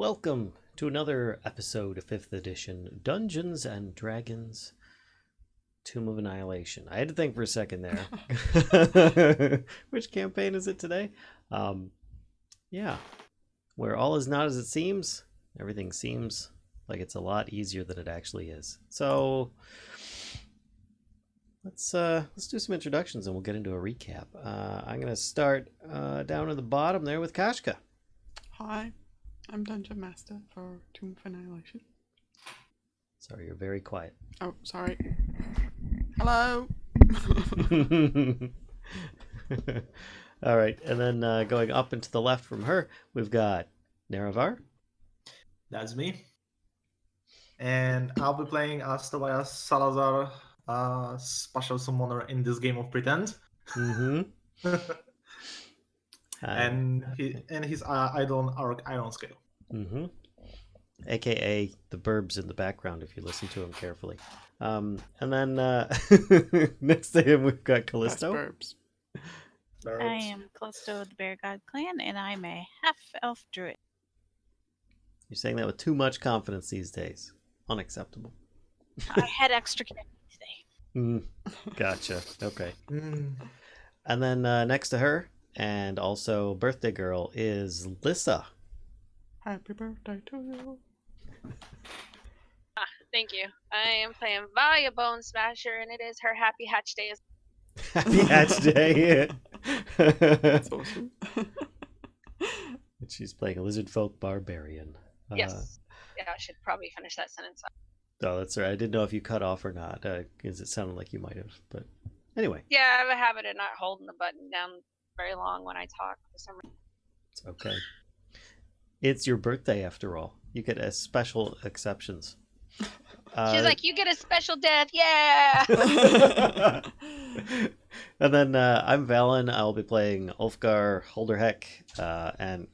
Welcome to another episode of 5th edition Dungeons and Dragons Tomb of Annihilation. I had to think for a second there. Which campaign is it today? Yeah, where all is not as it seems. Everything seems like it's a lot easier than it actually is. So let's do some introductions and we'll get into a recap. I'm gonna start down at the bottom there with Kashcah. Hi, I'm Dungeon Master for Tomb of Annihilation. Sorry, you're very quiet. Oh, sorry. Hello. All right, and then going up and to the left from her, we've got Nerevar. That's me. And I'll be playing as Tobias Salazar, Spacial Summoner in this game of Pretend. Mm-hmm. and his idol Arokh Ironscale. Mm-hmm. AKA the burbs in the background if you listen to him carefully. And then next to him we've got Kellisto. Burbs. I am Kellisto of the Bear God Clan, and I'm a half-elf druid. You're saying that with too much confidence these days. Unacceptable. I had extra candy today. Gotcha. Okay. And then next to her, and also birthday girl, is Lyssa. Happy birthday to you. Thank you. I am playing Valia Bonesmasher, and it is her happy hatch day. Happy Hatch Day. That's awesome. She's playing a Lizardfolk Barbarian. Yes. Yeah, I should probably finish that sentence. Oh, that's right. I didn't know if you cut off or not, because it sounded like you might have. But anyway. Yeah, I have a habit of not holding the button down very long when I talk for some reason. It's okay. It's your birthday after all. You get a special exceptions. She's like, you get a special death, yeah! And then I'm Vallen. I'll be playing Ulfgar, Holderheck, and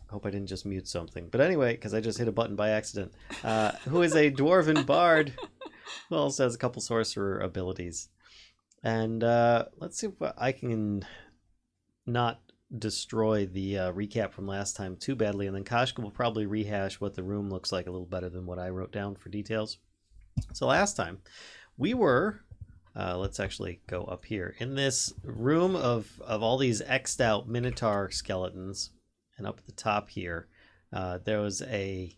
hope I didn't just mute something. But anyway, because I just hit a button by accident. Who is a dwarven bard who also has a couple sorcerer abilities. And let's see if I can not destroy the recap from last time too badly, and then Kashcah will probably rehash what the room looks like a little better than what I wrote down for details. So last time we were let's actually go up here in this room of all these X'd out Minotaur skeletons, and up at the top here there was a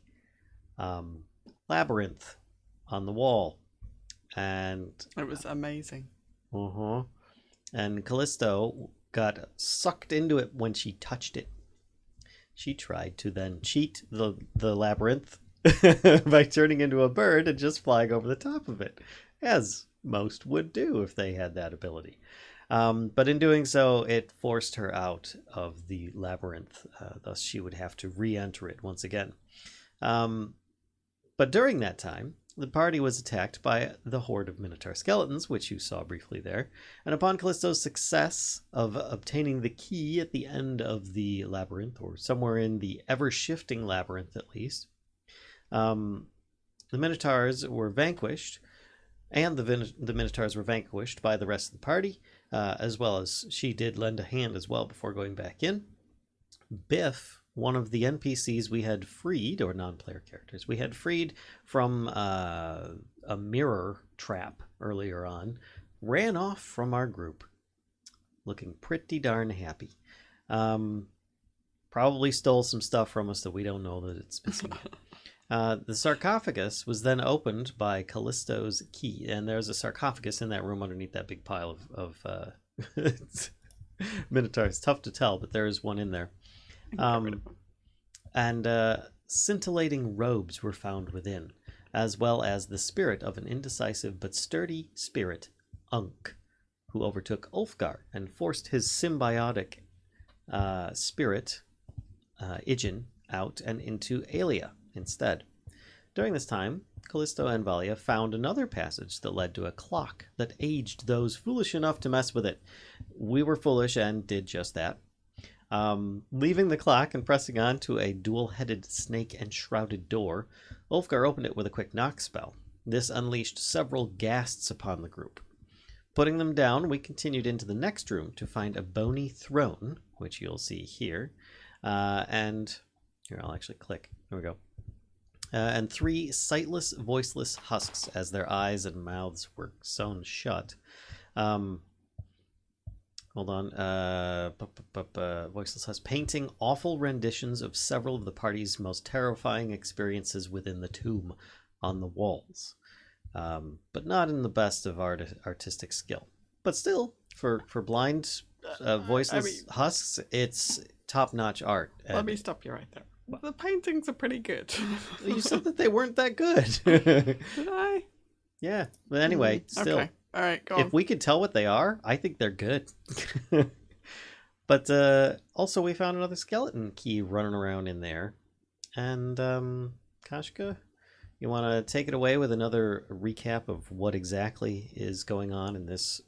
labyrinth on the wall, and It was amazing. and Kellisto got sucked into it when she touched it. She tried to then cheat the labyrinth by turning into a bird and just flying over the top of it, as most would do if they had that ability. But in doing so, it forced her out of the labyrinth. Thus, she would have to re-enter it once again. But during that time, the party was attacked by the horde of Minotaur skeletons, which you saw briefly there. And upon Kellisto's success of obtaining the key at the end of the labyrinth, or somewhere in the ever-shifting labyrinth at least, the Minotaurs were vanquished, and the Minotaurs were vanquished by the rest of the party, as well as she did lend a hand as well before going back in. Biff, one of the NPCs we had freed, or non-player characters, we had freed from a mirror trap earlier on, ran off from our group, looking pretty darn happy. Probably stole some stuff from us that we don't know that it's missing yet. The sarcophagus was then opened by Kellisto's key, and there's a sarcophagus in that room underneath that big pile of Minotaurs. Tough to tell, but there is one in there. And scintillating robes were found within, as well as the spirit of an indecisive but sturdy spirit, Unk, who overtook Ulfgar and forced his symbiotic spirit, Ijin, out and into Aelia instead. During this time, Kellisto and Valia found another passage that led to a clock that aged those foolish enough to mess with it. We were foolish and did just that. Leaving the clock and pressing on to a dual-headed snake enshrouded door, Ulfgar opened it with a quick knock spell. This unleashed several ghasts upon the group. Putting them down, we continued into the next room to find a bony throne, which you'll see here, And here, I'll actually click. There we go. And 3 sightless, voiceless husks as their eyes and mouths were sewn shut. Hold on. Voiceless husks painting awful renditions of several of the party's most terrifying experiences within the tomb on the walls. But not in the best of artistic skill. But still, for blind, voiceless husks, it's top-notch art. Let me stop you right there. The paintings are pretty good. You said that they weren't that good. Did I? Yeah, but anyway, still. Okay. All right, go on. If we could tell what they are, I think they're good. But also we found another skeleton key running around in there. And Kashcah, you want to take it away with another recap of what exactly is going on in this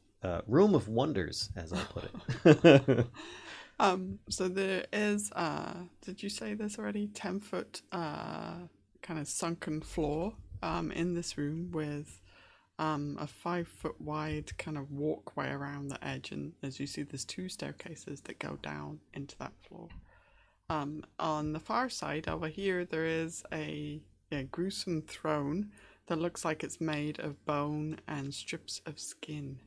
room of wonders, as I put it. So there is, did you say this already? 10-foot kind of sunken floor in this room with a 5-foot wide kind of walkway around the edge. And as you see, there's 2 staircases that go down into that floor. On the far side over here, there is a gruesome throne that looks like it's made of bone and strips of skin.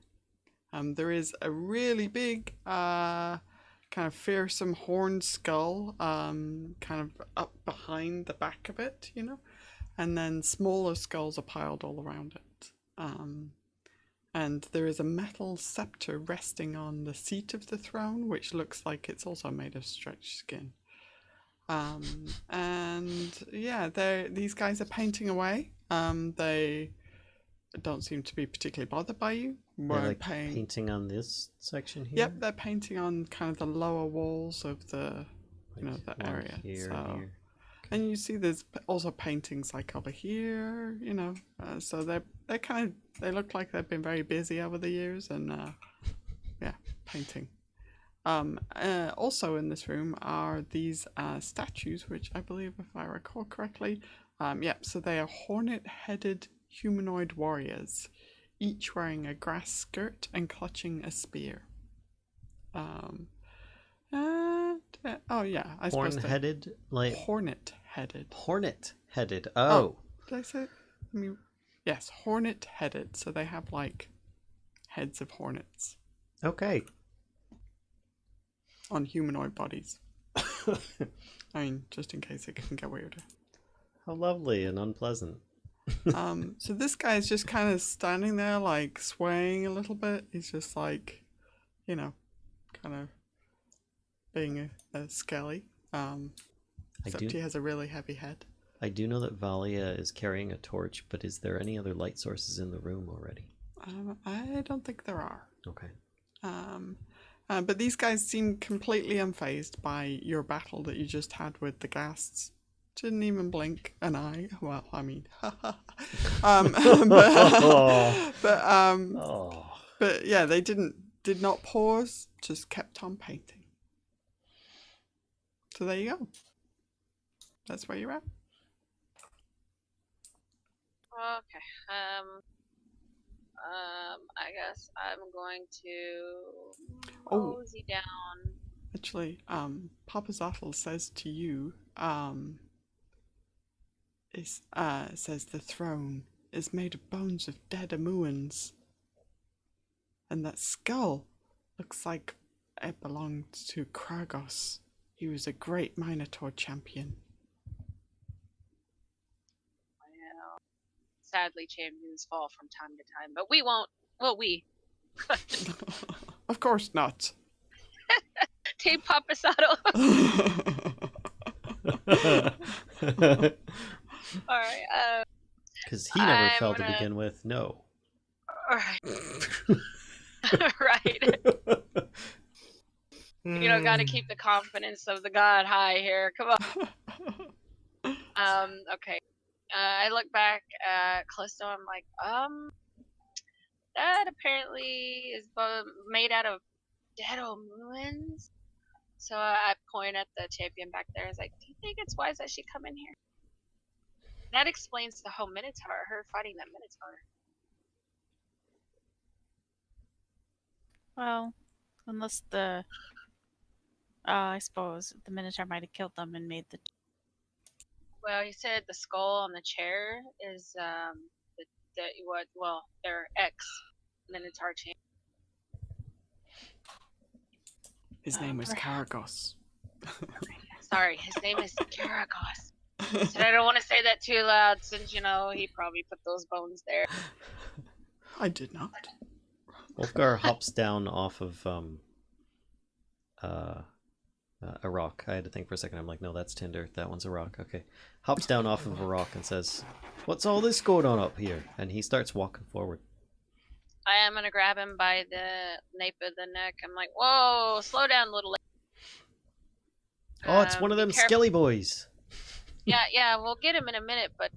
There is a really big kind of fearsome horned skull kind of up behind the back of it, you know, and then smaller skulls are piled all around it. And there is a metal scepter resting on the seat of the throne, which looks like it's also made of stretched skin. And yeah, these guys are painting away. They don't seem to be particularly bothered by you. They're like painting on this section here? Yep, they're painting on kind of the lower walls of the, you know, the area. Here, so, here. and you see there's also paintings like over here, you know. So they're kind of, they look like they've been very busy over the years, and yeah, painting. Also in this room are these statues, which I believe, if I recall correctly, so they are hornet-headed humanoid warriors, each wearing a grass skirt and clutching a spear. Horn-headed? Like... Hornet-headed. Hornet-headed. Oh. Did I say? Yes, hornet-headed. So they have like heads of hornets. Okay. On humanoid bodies. I mean, just in case it can get weirder. How lovely and unpleasant. So this guy is just kind of standing there, like swaying a little bit. He's just like, you know, kind of being a skelly. Except he has a really heavy head. I do know that Valia is carrying a torch, but is there any other light sources in the room already? I don't think there are. Okay. But these guys seem completely unfazed by your battle that you just had with the ghasts. Didn't even blink an eye. Well, I mean, but yeah, they did not pause. Just kept on painting. So there you go. That's where you're at. Okay. I guess I'm going to mosey down. Actually, Papa Zottel says to you, says the throne is made of bones of dead Amuans. And that skull looks like it belonged to Kragos. He was a great Minotaur champion. Well, sadly, champions fall from time to time, but we won't. Well, we. Of course not. Team Papasato. Alright, because he never fell to begin with. No. Alright. Right. You know, gotta keep the confidence of the god high here. Come on. Okay. I look back at Callisto. I'm like, that apparently is made out of dead Omuans. So I point at the champion back there. I was like, do you think it's wise I should come in here? That explains the whole Minotaur, her fighting that Minotaur. Well, unless the I suppose the Minotaur might have killed them and made the. Well, he said the skull on the chair is their ex Minotaur champ. His name was Perhaps. Karagos. Sorry, his name is Karagos. Said I don't want to say that too loud since, he probably put those bones there. I did not. Ulfgar hops down off of Arokh. I had to think for a second. I'm like, no, that's Tinder. That one's Arokh. Okay. Hops down off of Arokh and says, "What's all this going on up here?" And he starts walking forward. I am going to grab him by the nape of the neck. I'm like, whoa, slow down, little lady. Oh, it's one of them skelly boys. Yeah, we'll get him in a minute, but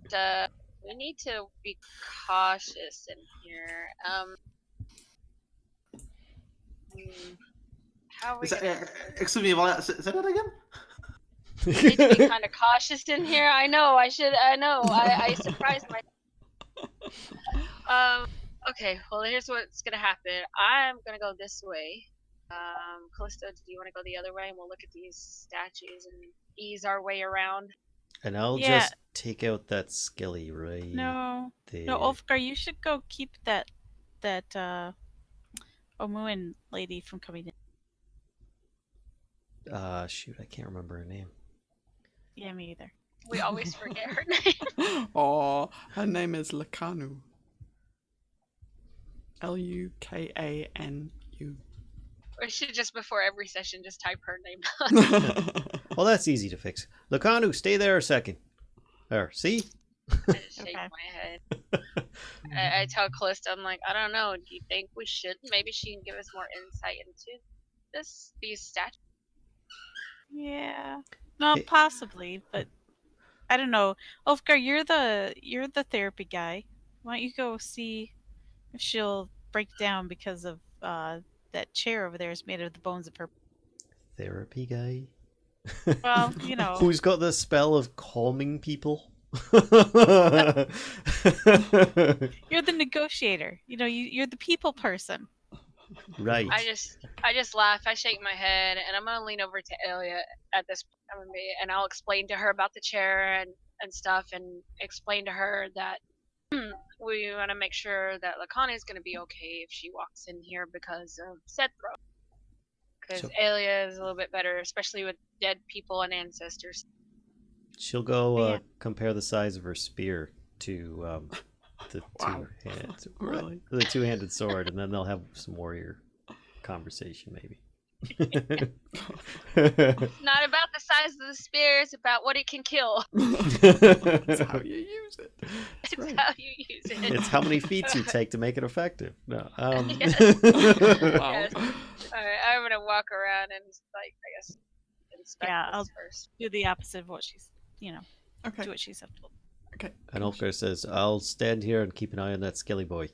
we need to be cautious in here. How are we gonna... Excuse me, Valia, say that again? We need to be kind of cautious in here. I know. I surprised myself. Okay, well, here's what's gonna happen. I'm gonna go this way. Kellisto, do you want to go the other way, and we'll look at these statues and ease our way around? And I'll just take out that skelly right No, there. no, Ulfgar, you should go keep that Omuan lady from coming in. Shoot, I can't remember her name. Yeah, me either. We always forget her name. Oh, her name is Lukanu. Lukanu. We should just before every session just type her name. Well, that's easy to fix. Lukanu, stay there a second. There, see? I just shake Okay. my head. I tell Kellisto, I'm like, I don't know. Do you think we should? Maybe she can give us more insight into these statues. Yeah, no, Hey. possibly, but I don't know. Ulfgar, you're the therapy guy. Why don't you go see if she'll break down because of that chair over there is made of the bones of her. Therapy guy? Well, Who's got the spell of calming people? You're the negotiator. You're the people person. Right. I just laugh. I shake my head, and I'm gonna lean over to Aelia at this point, and I'll explain to her about the chair and stuff, and explain to her that we want to make sure that Lakani is gonna be okay if she walks in here because of said throw. Because Aelia is a little bit better, especially with dead people and ancestors. She'll go Yeah. compare the size of her spear to the Wow. Really? the two-handed sword, and then they'll have some warrior conversation, maybe. It's not about the size of the spear; it's about what it can kill. That's how you use it. It's right. how you use it. It's how many feats you take to make it effective. No. Yes. Wow. Yes. All right, I'm gonna walk around and inspect Yeah, this I'll first. do the opposite of what she's, Okay. do what she's told. Okay. And Ulfgar says, "I'll stand here and keep an eye on that skelly boy.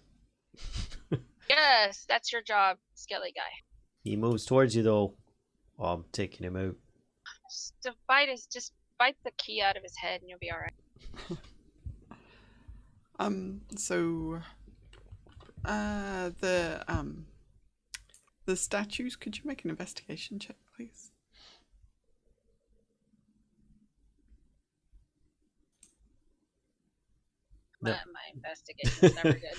Yes, that's your job, Skelly guy. He moves towards you, though. Oh, I'm taking him out." Just bite the key out of his head, and you'll be all right. So the statues, could you make an investigation check, please? No. My investigation's never good.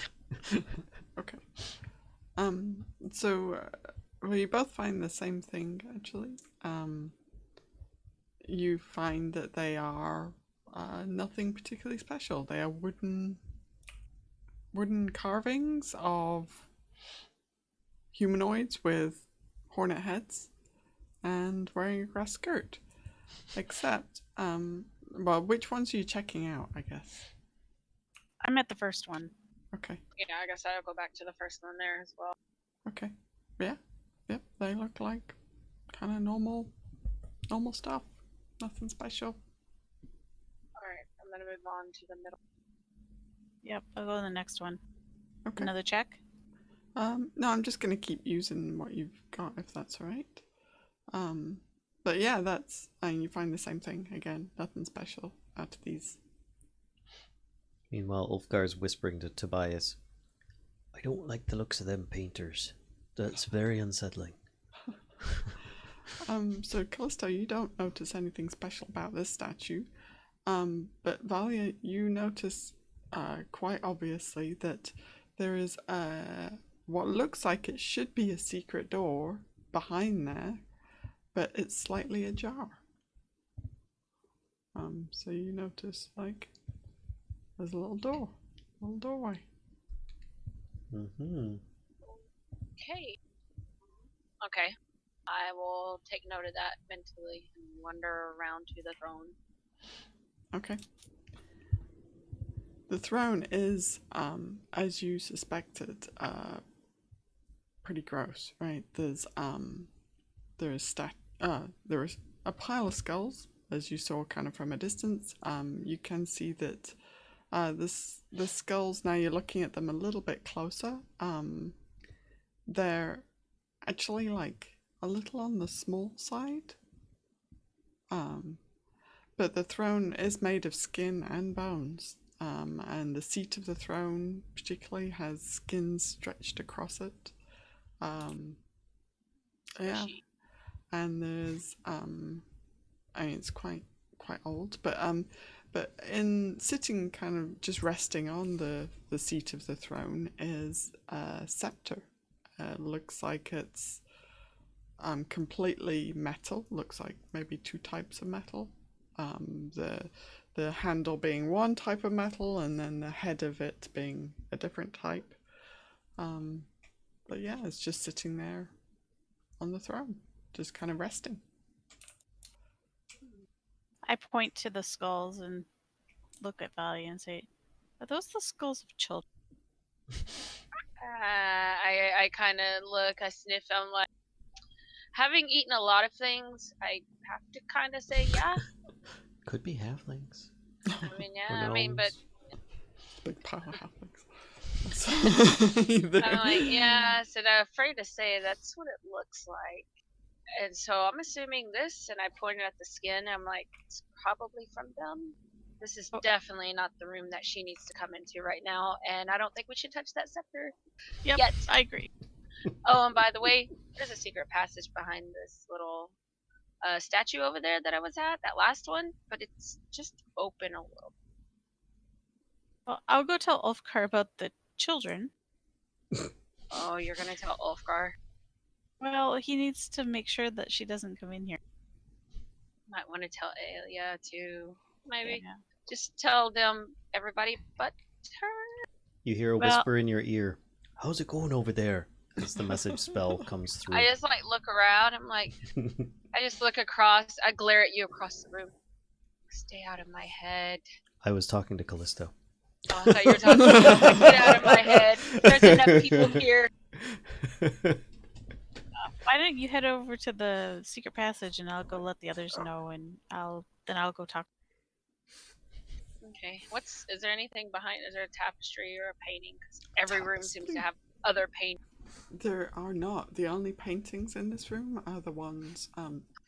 Okay. So we both find the same thing, actually. You find that they are nothing particularly special. They are wooden carvings of humanoids with hornet heads and wearing a grass skirt. Except, well, which ones are you checking out, I guess? I'm at the first one. Okay. Yeah, I guess I'll go back to the first one there as well. Okay. Yeah. Yep. They look like kind of normal stuff. Nothing special. All right, I'm gonna move on to the middle. Yep, I'll go to the next one. Okay. Another check? No, I'm just gonna keep using what you've got, if that's all right. But yeah, you find the same thing again. Nothing special out of these. Meanwhile, Ulfgar's whispering to Tobias, "I don't like the looks of them painters. That's very unsettling." So Kellisto, you don't notice anything special about this statue. But Valia, you notice quite obviously that there is what looks like it should be a secret door behind there, but it's slightly ajar. So you notice like there's a little doorway. Mm-hmm. Okay. I will take note of that mentally and wander around to the throne. Okay. The throne is, as you suspected, pretty gross, right? There's a pile of skulls, as you saw kind of from a distance. You can see that the skulls, now you're looking at them a little bit closer, they're actually like a little on the small side. But the throne is made of skin and bones. And the seat of the throne particularly has skin stretched across it. Yeah. And there's I mean it's quite old, but in sitting kind of just resting on the seat of the throne is a scepter. Looks like it's completely metal, looks like maybe two types of metal. The handle being one type of metal and then the head of it being a different type. But yeah, it's just sitting there on the throne, just kind of resting. I point to the skulls and look at Valia and say, "Are those the skulls of children?" I kind of look, I sniff, I'm like, having eaten a lot of things, I have to kind of say, yeah. Could be halflings. I mean, yeah, I mean, but... Big pile of halflings. I'm like, yeah, so I'm afraid to say that's what it looks like. And so I'm assuming this, and I pointed at the skin, I'm like, it's probably from them. This is definitely not the room that she needs to come into right now, and I don't think we should touch that scepter Yep, yet. I agree. Oh, and by the way, there's a secret passage behind this little statue over there that I was at, that last one, but it's just open a little. Well, I'll go tell Ulfgar about the children. Oh, you're gonna tell Ulfgar? Well, he needs to make sure that she doesn't come in here. Might want to tell Aelia too. Maybe Yeah. just tell them, everybody but her. You hear a whisper in your ear. How's it going over there? As the message spell comes through. I just like look around. I'm like, I just look across. I glare at you across the room. Stay out of my head. I was talking to Kellisto. Oh, I thought you were talking to me. Get out of my head. There's enough people here. Why don't you head over to the secret passage and I'll go let the others know, and I'll go talk. Okay. Is there anything behind? Is there a tapestry or a painting? Because every room seems to have other paintings. There are not. The only paintings in this room are the ones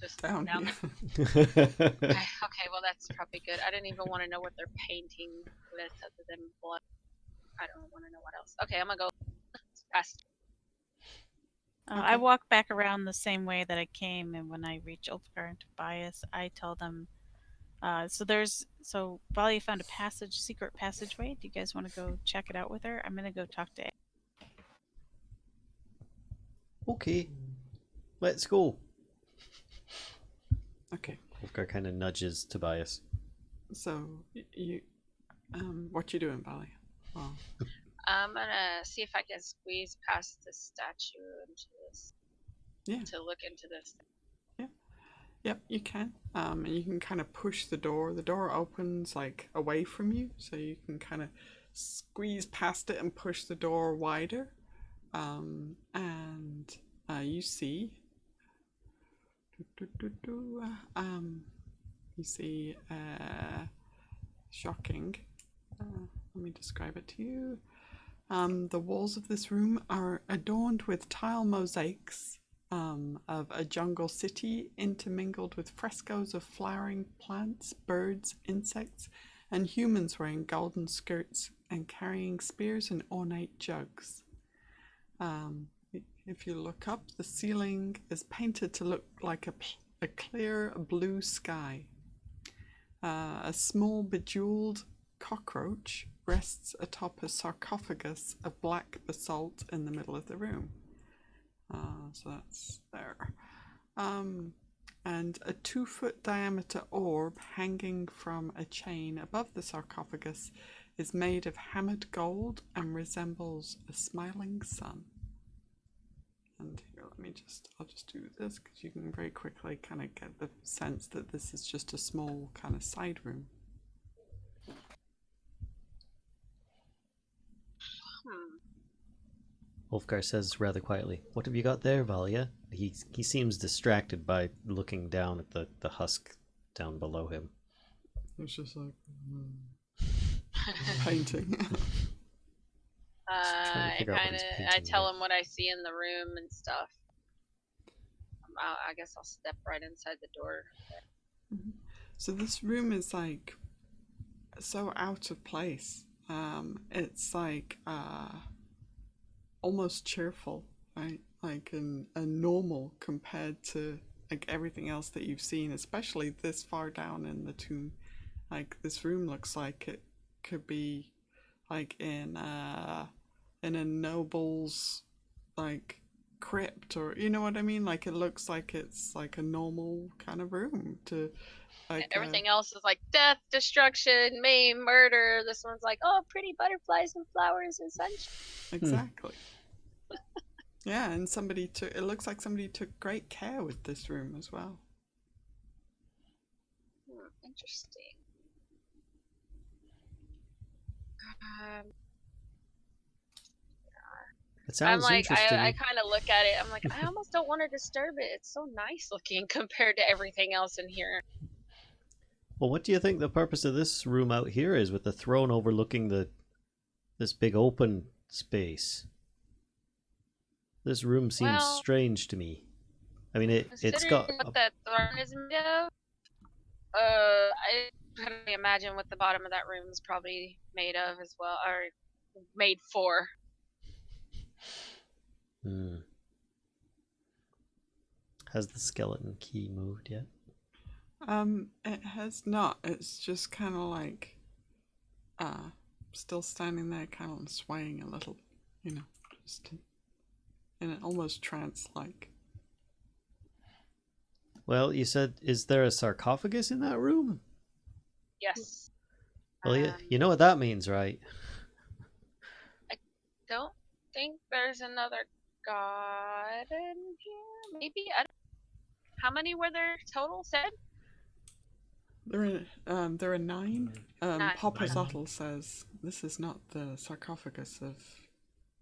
Just down here. Okay, well that's probably good. I didn't even want to know what they're painting with other than blood. I don't want to know what else. Okay, I'm gonna go past. I walk back around the same way that I came, and when I reach Ulfgar and Tobias, I tell them. So Valia found a secret passageway. Do you guys want to go check it out with her? I'm gonna go talk to. Okay, let's go. Okay. Ulfgar kind of nudges Tobias. So you, what you doing, Valia? Well, I'm gonna see if I can squeeze past this statue into this. Yeah. To look into this. Yeah. Yep, you can. And you can kind of push the door. The door opens like away from you, so you can kind of squeeze past it and push the door wider. And you see. You see. Shocking. Let me describe it to you. The walls of this room are adorned with tile mosaics of a jungle city intermingled with frescoes of flowering plants, birds, insects, and humans wearing golden skirts and carrying spears and ornate jugs. if you look up, the ceiling is painted to look like a clear blue sky. A small bejeweled cockroach rests atop a sarcophagus of black basalt in the middle of the room. So that's there. And a 2-foot diameter orb hanging from a chain above the sarcophagus is made of hammered gold and resembles a smiling sun. And here, I'll just do this because you can very quickly kind of get the sense that this is just a small kind of side room. Ulfgar says rather quietly, "What have you got there, Valia?" He seems distracted by looking down at the husk down below him. It's just like painting. I tell him what I see in the room and stuff. I guess I'll step right inside the door. So this room is like so out of place. It's like almost cheerful, right? Like a normal compared to like everything else that you've seen, especially this far down in the tomb. Like this room looks like it could be like in a noble's like crypt, or you know what I mean? Like it looks like it's like a normal kind of room to like and everything else is like death, destruction, maim, murder. This one's like, oh, pretty butterflies and flowers and sunshine. Exactly. Yeah, and it looks like somebody took great care with this room as well. Interesting. It sounds interesting. I kind of look at it. I'm like, I almost don't want to disturb it. It's so nice looking compared to everything else in here. Well, what do you think the purpose of this room out here is, with the throne overlooking this big open space? This room seems strange to me. I mean, it's got what that throne is made of. I can imagine what the bottom of that room is probably made of as well, or made for. Has the skeleton key moved yet? It has not. It's just kind of like still standing there, kind of swaying a little, just in an almost trance-like. Well, you said, is there a sarcophagus in that room? Yes. Well, you know what that means, right? I don't think there's another god in here. Maybe. How many were there total said? There are 9. 9. Papa Zottel says this is not the sarcophagus of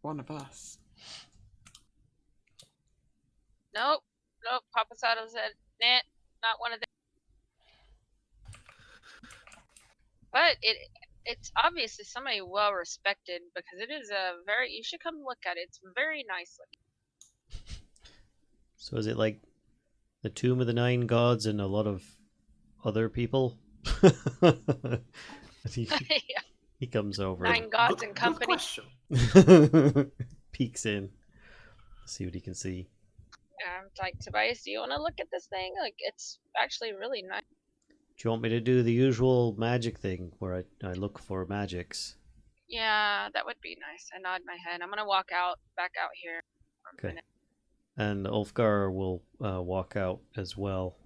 one of us. Nope. Papa Zottel said, nah, not one of them. But it's obviously somebody well respected, because it is you should come look at it. It's very nice looking. So is it like the Tomb of the 9 Gods and a lot of other people? He comes over. 9 gods and company. Peeks in. See what he can see. I'm like, Tobias, do you want to look at this thing? Like, it's actually really nice. Do you want me to do the usual magic thing where I look for magics? Yeah, that would be nice. I nod my head. I'm gonna walk back out here for a minute. And Ulfgar will walk out as well,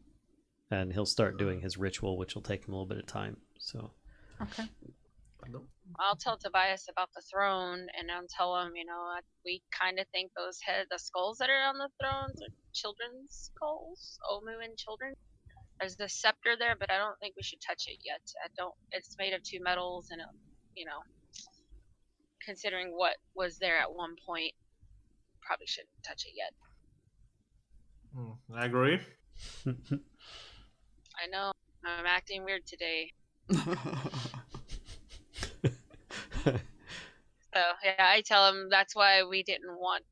and he'll start doing his ritual, which will take him a little bit of time. So, okay. I'll tell Tobias about the throne, and I'll tell him, we kind of think the skulls that are on the thrones are children's skulls, Omu and children. There's the scepter there, but I don't think we should touch it yet. It's made of 2 metals, and considering what was there at one point, probably shouldn't touch it yet. I agree. I know. I'm acting weird today. So yeah, I tell him that's why we didn't want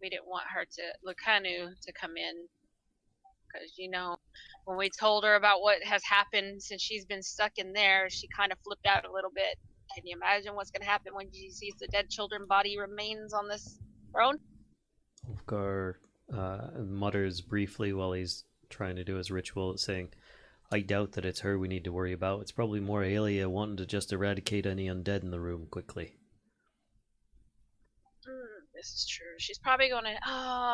her Lucanu to come in, because when we told her about what has happened since she's been stuck in there, she kind of flipped out a little bit. Can you imagine what's going to happen when she sees the dead children body remains on this throne? Ulfgar mutters briefly while he's trying to do his ritual, saying, I doubt that it's her we need to worry about. It's probably more Aelia wanting to just eradicate any undead in the room quickly. This is true. She's probably going to,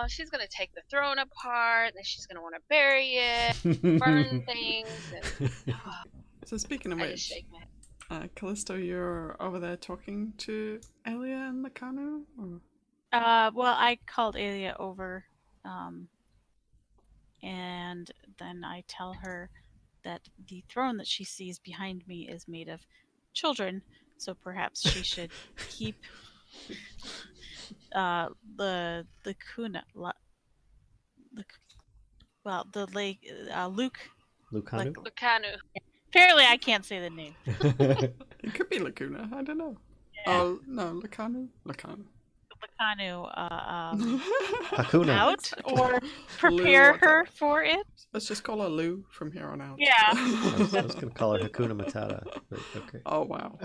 she's going to take the throne apart, then she's going to want to bury it, burn things, and So speaking of I just which, shake my head. Callisto, you're over there talking to Aelia and Lakanu? Or... Well, I called Aelia over, and then I tell her that the throne that she sees behind me is made of children, so perhaps she should keep the kuna the lake Luke. Lucanu? Lucanu. Apparently, I can't say the name. It could be Lacuna, I don't know. Yeah. Oh, no, Lakanu? Lakanu. Lakanu Hakuna. out or prepare her for it. Let's just call her Lou from here on out. Yeah. I was going to call her Hakuna Matata, but okay. Oh, wow.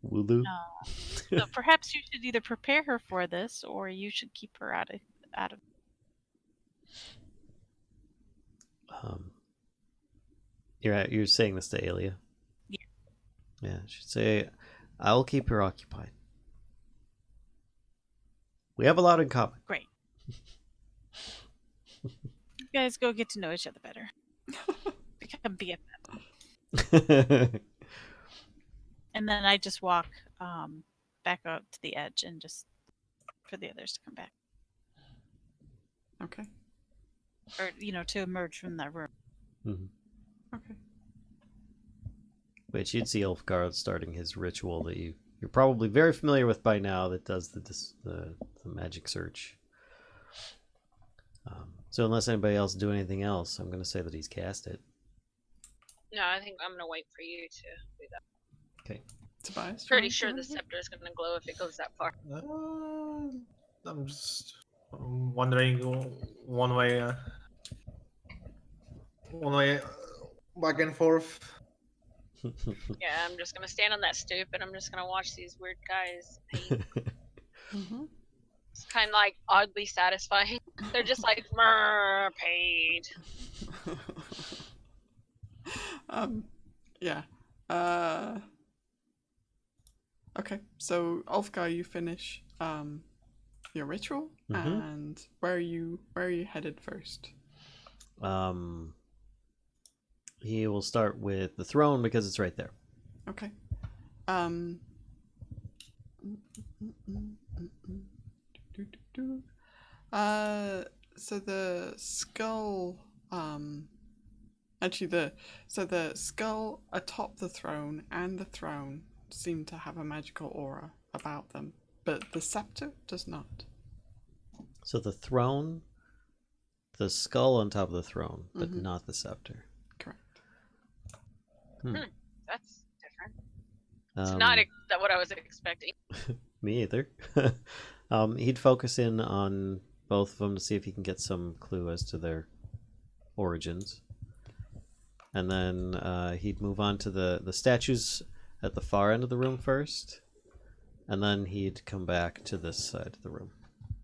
Wooloo. So perhaps you should either prepare her for this, or you should keep her out of. You're saying this to Aelia? Yeah. Yeah, she'd say, I'll keep her occupied. We have a lot in common. Great. You guys go get to know each other better. Become BFF. And then I just walk back out to the edge and just for the others to come back. Okay. Or, to emerge from that room. Mm-hmm. Okay. Which you'd see Ulfgar starting his ritual that you're probably very familiar with by now, that does the magic search. So unless anybody else do anything else, I'm going to say that he's cast it. No, I think I'm going to wait for you to do that. Okay. Tobias? Pretty sure the scepter is going to glow if it goes that far. I'm just wondering one way back and forth. Yeah, I'm just going to stand on that stoop and I'm just going to watch these weird guys paint. Mm-hmm. It's kind of like oddly satisfying. They're just like, paint. Yeah. Okay, so Ulfgar, you finish your ritual, and where are you headed first? He will start with the throne because it's right there. Okay. So the skull, actually the skull atop the throne and the throne seem to have a magical aura about them, but the scepter does not. So the throne, the skull on top of the throne, but not the scepter. Correct. That's different. It's not what I was expecting. Me either. He'd focus in on both of them to see if he can get some clue as to their origins. And then he'd move on to the statues at the far end of the room first. And then he'd come back to this side of the room.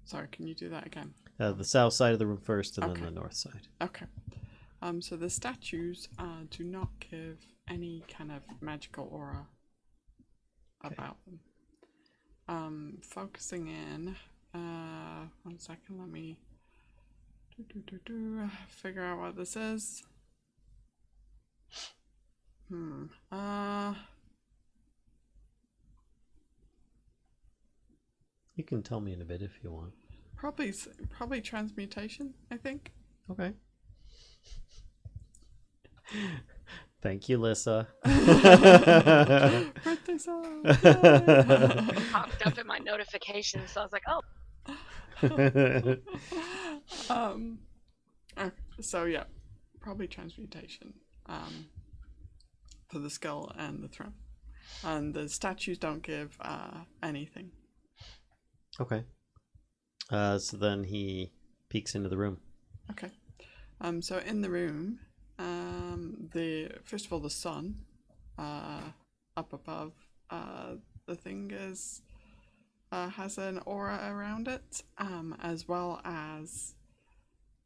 Sorry, can you do that again? The south side of the room first, and then the north side. Okay. So the statues do not give any kind of magical aura about them. Focusing in. 1 second, let me figure out what this is. You can tell me in a bit if you want. Probably transmutation, I think. Okay. Thank you, Lyssa. Birthday song! Popped up in my notifications, so I was like, oh. So yeah, probably transmutation for the skull and the throne. And the statues don't give anything. Okay. So then he peeks into the room. Okay. So in the room, First of all, the sun up above the thing is has an aura around it, as well as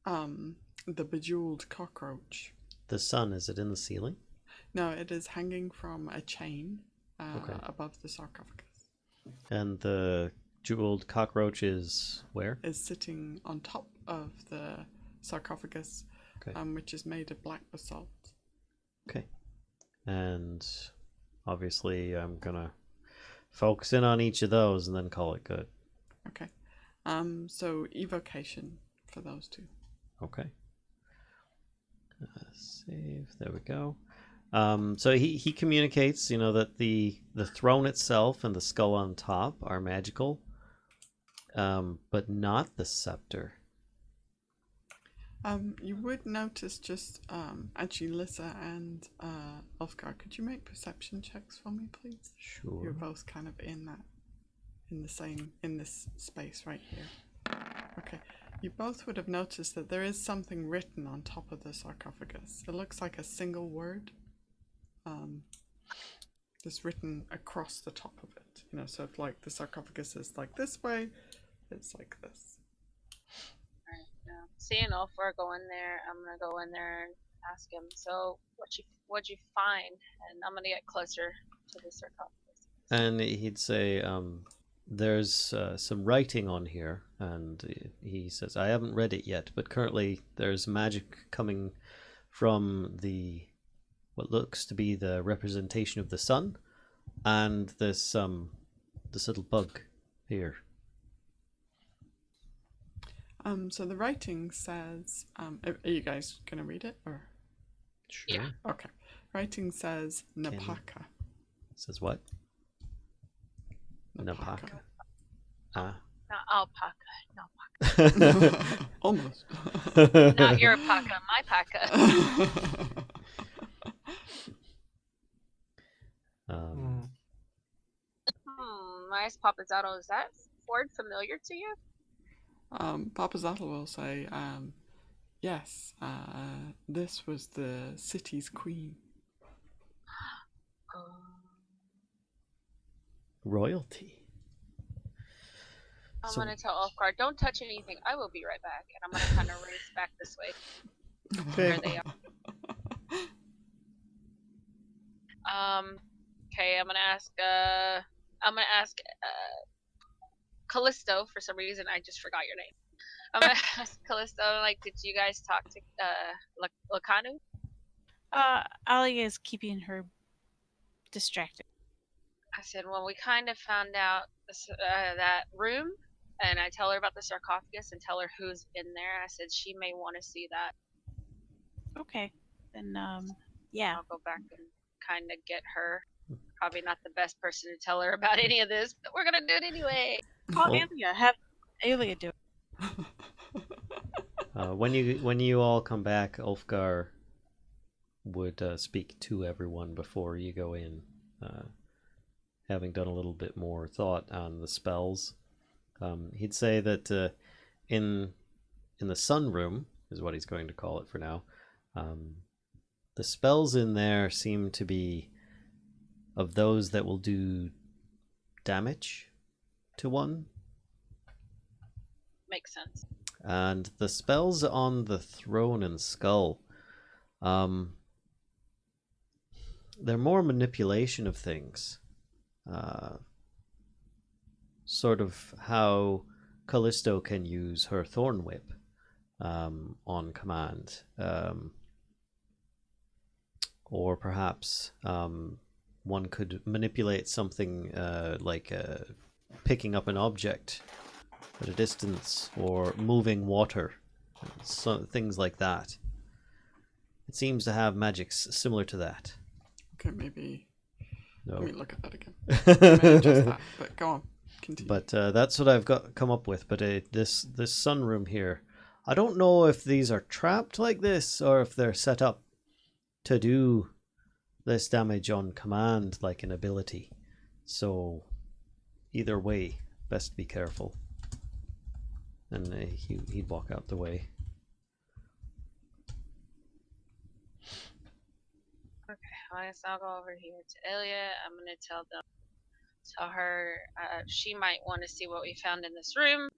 the bejeweled cockroach. The sun, is it in the ceiling? No, it is hanging from a chain Okay. above the sarcophagus. And the jeweled cockroach is where? Is sitting on top of the sarcophagus, Okay. which is made of black basalt. Okay. And obviously I'm gonna focus in on each of those and then call it good. Okay. So evocation for those two. Okay. Save. There we go. So he communicates, that the throne itself and the skull on top are magical, but not the scepter. You would notice just actually Lyssa and Ulfgar, could you make perception checks for me, please? Sure. You're both kind of in this space right here. Okay. You both would have noticed that there is something written on top of the sarcophagus. It looks like a single word. That's written across the top of it. So if like the sarcophagus is like this way, it's like this. Alright, yeah. Seeing Ulfgar go in there, I'm gonna go in there and ask him, so what'd you find? And I'm gonna get closer to the sarcophagus. And he'd say, there's some writing on here, and he says, I haven't read it yet, but currently there's magic coming from what looks to be the representation of the sun, and this little bug here. So the writing says, are you guys gonna read it or? Sure. Yeah. Okay. Writing says Napaka. Says what? Napaka. Ah. Not alpaca, no paca. Almost. Not your paca, my paca. Nice Papazzato, is that word familiar to you? Papazzato will say, yes, this was the city's queen. Royalty. I'm gonna tell Ulfgar, don't touch anything. I will be right back, and I'm gonna kind of race back this way, where they are. Okay, I'm gonna ask Kellisto. For some reason, I just forgot your name. I'm gonna ask Kellisto, like, did you guys talk to Lakanu? Aelia is keeping her distracted. I said, well, we kind of found out that room, and I tell her about the sarcophagus and tell her who's in there. I said she may want to see that. Okay, then yeah. I'll go back and kind of get her. Probably not the best person to tell her about any of this, but we're gonna do it anyway. Call Aelia. Have Aelia do it. When you all come back, Ulfgar would speak to everyone before you go in, having done a little bit more thought on the spells. He'd say that in the sun room is what he's going to call it for now. The spells in there seem to be of those that will do damage to one. Makes sense. And the spells on the throne and skull, they're more manipulation of things. Sort of how Kellisto can use her Thorn Whip on command. Or perhaps one could manipulate something like picking up an object at a distance or moving water, so things like that. It seems to have magics similar to that. Okay, maybe. No. Let me look at that again. I may adjust that, but go on. Continue. But that's what I've come up with. But this sunroom here, I don't know if these are trapped like this or if they're set up to do this damage on command like an ability. So either way, best be careful. And he'd walk out the way. Okay, I guess I'll go over here to Aelia. I'm gonna tell her she might want to see what we found in this room.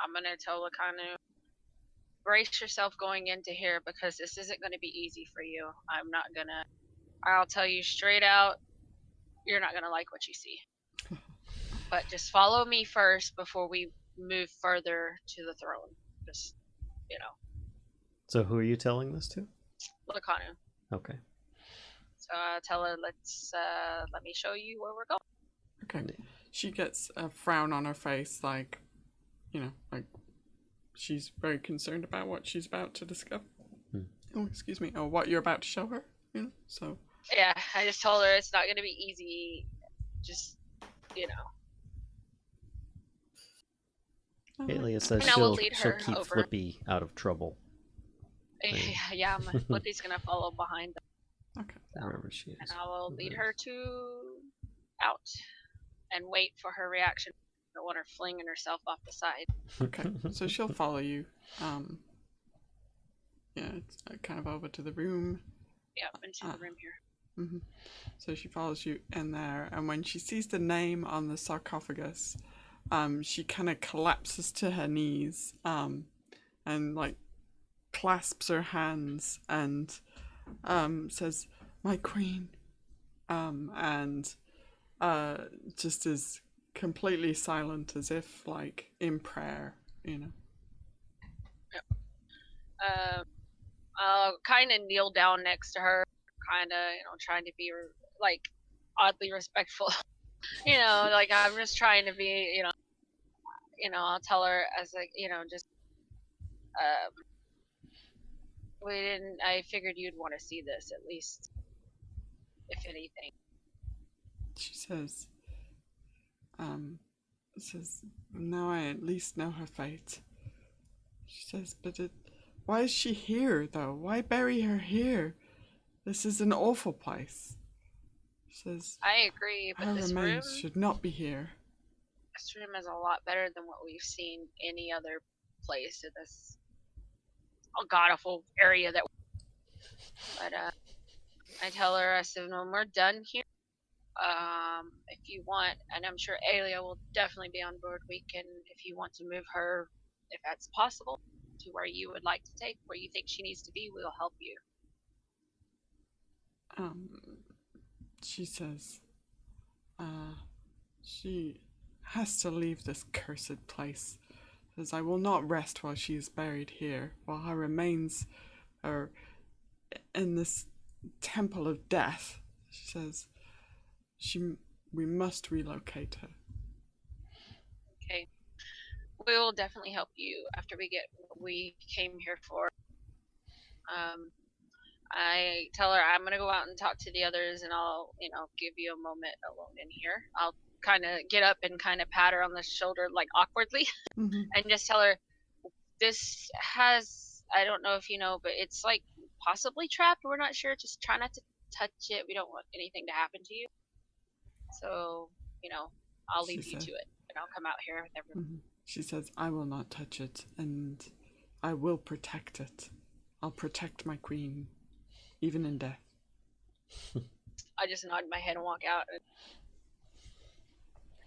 I'm gonna tell Lakanu, brace yourself going into here because this isn't gonna be easy for you. I'll tell you straight out, you're not gonna like what you see. But just follow me first before we move further to the throne. Just, So who are you telling this to? Lakanu. Okay. So tell her, let me show you where we're going. Okay. She gets a frown on her face, like, like she's very concerned about what she's about to discover. Oh, excuse me. Or what you're about to show her, so. Yeah, I just told her it's not going to be easy. Just, Aelia says And I will she'll lead her keep over. Flippy out of trouble. Yeah, my Flippy's going to follow behind them. Okay. Wherever she is. And I will lead her out and wait for her reaction. I don't want her flinging herself off the side. Okay, so she'll follow you. Yeah, it's kind of over to the room. Yeah, into the room here. Mm-hmm. So she follows you in there, and when she sees the name on the sarcophagus, she kind of collapses to her knees, and like clasps her hands and says, "My queen," and just is completely silent, as if like in prayer, I'll kind of kneel down next to her, kind of, trying to be like oddly respectful. Like I'm just trying to be, I'll tell her as like, just I figured you'd want to see this at least, if anything. She says, now I at least know her fate. She says, but why is she here, though? Why bury her here? This is an awful place. She says, I agree, but her this remains room should not be here. This room is a lot better than what we've seen any other place in this god-awful area that. But I tell her, I said, when we're done here, if you want, and I'm sure Aelia will definitely be on board, we can, if you want to move her, if that's possible, to where you would like to take, where you think she needs to be, we'll help you. She says, she has to leave this cursed place, as I will not rest while she is buried here, while her remains are in this temple of death. She says, we must relocate her. Okay. We will definitely help you after we get what we came here for. I tell her I'm gonna go out and talk to the others, and I'll, give you a moment alone in here. I'll kind of get up and kind of pat her on the shoulder, like awkwardly, and just tell her, this has, I don't know if you know, but it's like possibly trapped. We're not sure. Just try not to touch it. We don't want anything to happen to you. So, I'll leave you to it, and I'll come out here with everyone. She says, I will not touch it, and I will protect it. I'll protect my queen, even in death. I just nod my head and walk out.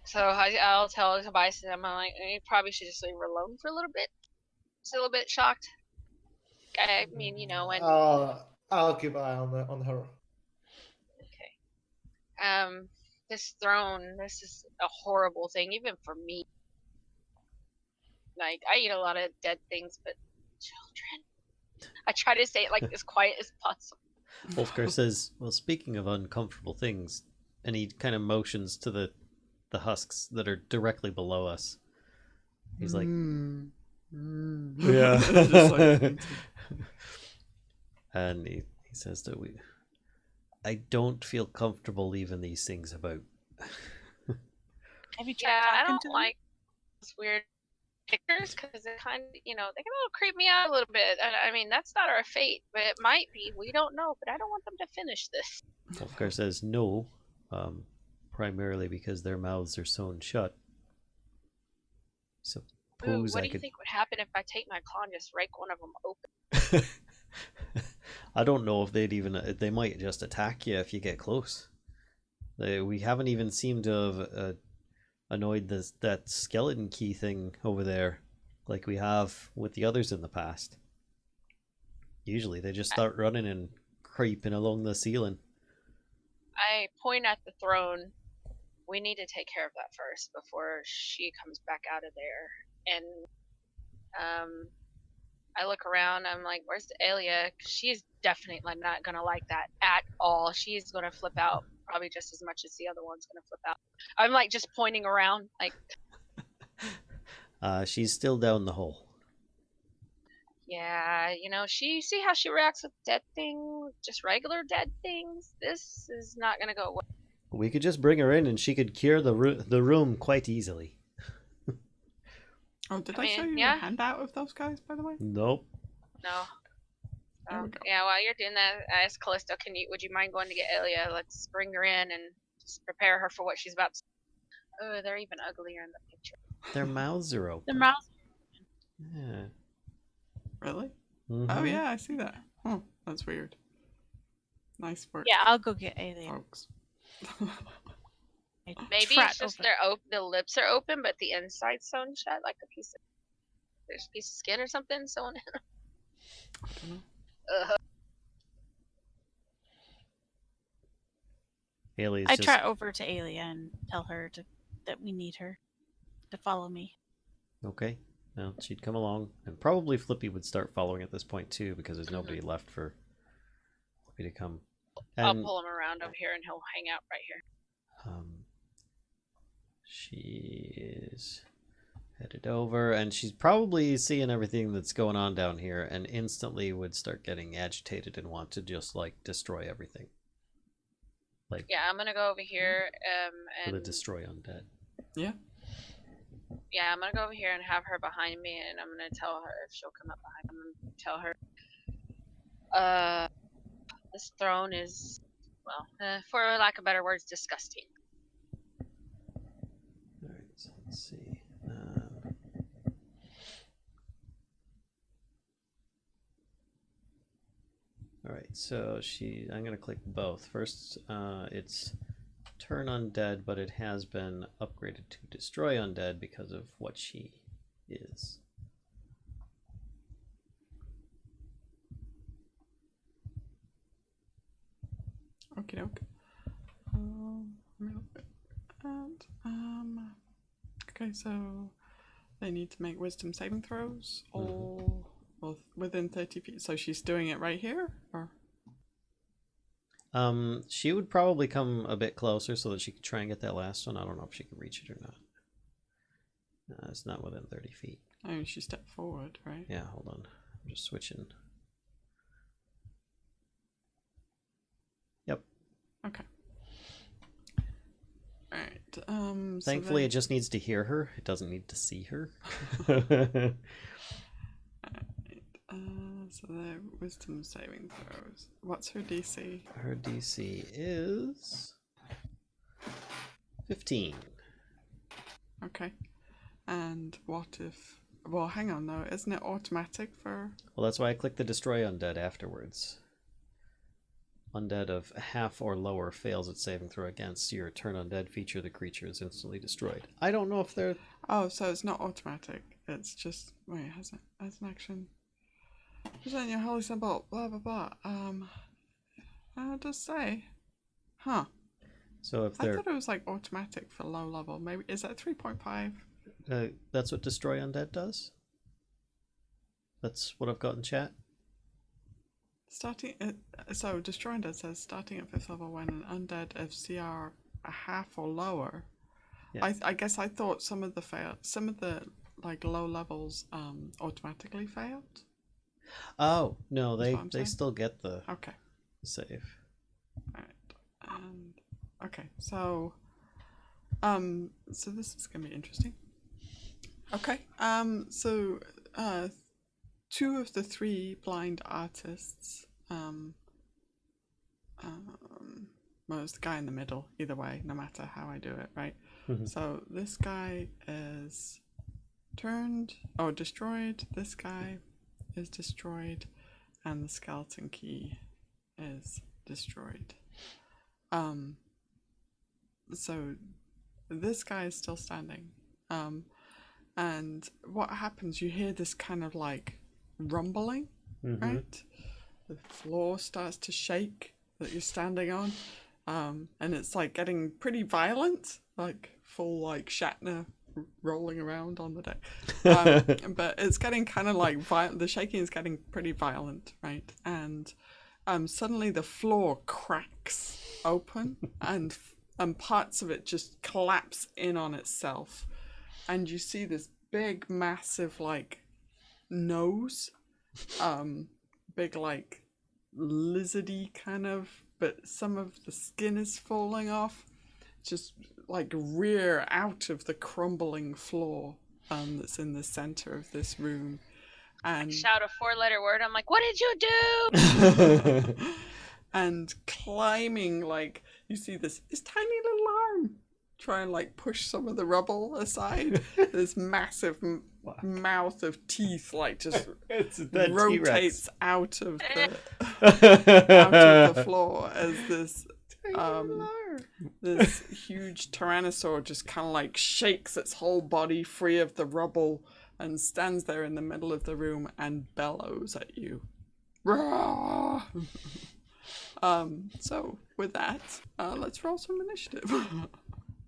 So I'll tell Tobias, I'm like, you probably should just leave her alone for a little bit. Still a bit shocked. I mean, when. I'll keep an eye on her. Okay. This throne, this is a horrible thing, even for me. Like, I eat a lot of dead things, but children. I try to say it like as quiet as possible. Ulfgar says, well, speaking of uncomfortable things, and he kind of motions to the husks that are directly below us. He's like, yeah. Just like, and he says that I don't feel comfortable leaving these things about. Have you tried Yeah, I talking don't to them? like those weird pictures because it kind of, they can a little creep me out a little bit. And I mean, that's not our fate, but it might be. We don't know, but I don't want them to finish this. Ulfgar says no, primarily because their mouths are sewn shut. Suppose What I do you could. think would happen if I take my claw and just rake one of them open? I don't know if they might just attack you if you get close. We haven't even seemed to have annoyed that skeleton key thing over there like we have with the others in the past. Usually they just start running and creeping along the ceiling. I point at the throne. We need to take care of that first before she comes back out of there. And I look around. I'm like, "Where's Aelia?" She's definitely not gonna like that at all. She's gonna flip out probably just as much as the other one's gonna flip out. I'm like just pointing around, like. She's still down the hole. Yeah, she see how she reacts with dead things, just regular dead things. This is not gonna go well. We could just bring her in and she could cure the room quite easily. Oh, did I show you a handout of those guys, by the way? Nope. No. There we go. Yeah, while you're doing that, I asked Callisto, would you mind going to get Aelia? Let's bring her in and just prepare her for what she's about to. Oh, they're even uglier in the picture. Their mouths are open. Their mouths. Yeah. Really? Mm-hmm. Oh yeah, I see that. Oh, that's weird. Nice work. Yeah, I'll go get Aelia. Folks. Maybe it's just the lips are open, but the inside's sewn shut, like there's a piece of skin or something sewn in. I don't know. Aelia's trot over to Aelia and tell her that we need her to follow me. Okay. Well, she'd come along, and probably Flippy would start following at this point too, because there's nobody left for Flippy to come. And, I'll pull him around over here, and he'll hang out right here. She is headed over, and she's probably seeing everything that's going on down here, and instantly would start getting agitated and want to just like destroy everything. Like, yeah, I'm gonna go over here and to destroy undead. Yeah. Yeah, I'm gonna go over here and have her behind me, and I'm gonna tell her if she'll come up behind me. I'm gonna tell her, this throne is, well, for lack of better words, disgusting. All right, so let's see. All right, so I'm gonna click both. First, it's turn undead, but it has been upgraded to destroy undead because of what she is. Okay, okay. Okay, so they need to make wisdom saving throws, all within 30 feet. So she's doing it right here, or? She would probably come a bit closer so that she could try and get that last one. I don't know if she could reach it or not. No, it's not within 30 feet. I mean, she stepped forward, right? Yeah, hold on. I'm just switching. Yep. Okay. Alright, Thankfully, it just needs to hear her. It doesn't need to see her. So they're wisdom saving throws. What's her DC? Her DC is 15. Okay. And what if... Well, hang on though. Isn't it automatic for... Well, that's why I clicked the destroy undead afterwards. Undead of half or lower fails its saving throw against your turn undead feature. The creature is instantly destroyed. I don't know if they're... Oh, so it's not automatic. It's just... Wait, has an action... Present your holy symbol, blah blah blah. I'll just say, huh? So if they're, I thought it was like automatic for low level. Maybe is that 3.5? That's what destroy undead does. That's what I've got in chat. Starting, so destroy undead says starting at 5th level when an undead of CR a half or lower. Yeah. I guess I thought some of the like low levels automatically failed. Oh no, they still get the save. Alright. Okay, so so this is gonna be interesting. Okay. So 2 of the 3 blind artists, well, it's the guy in the middle, either way, no matter how I do it, right? Mm-hmm. So this guy is destroyed, this guy is destroyed, and the skeleton key is destroyed. So this guy is still standing. And what happens, you hear this kind of like rumbling, right? The floor starts to shake that you're standing on. And it's like getting pretty violent, like full like Shatner rolling around on the deck. But it's getting kind of like violent. The shaking is getting pretty violent, right? And suddenly the floor cracks open and parts of it just collapse in on itself. And you see this big, massive, like, nose. Big, like, lizardy kind of, but some of the skin is falling off. Just, like, rear out of the crumbling floor that's in the center of this room. And Shout a 4-letter word. I'm like, what did you do? And climbing, like, you see this tiny little arm try and like push some of the rubble aside. This massive mouth of teeth like just rotates out of the floor as this this huge tyrannosaur just kind of like shakes its whole body free of the rubble and stands there in the middle of the room and bellows at you. So with that, let's roll some initiative.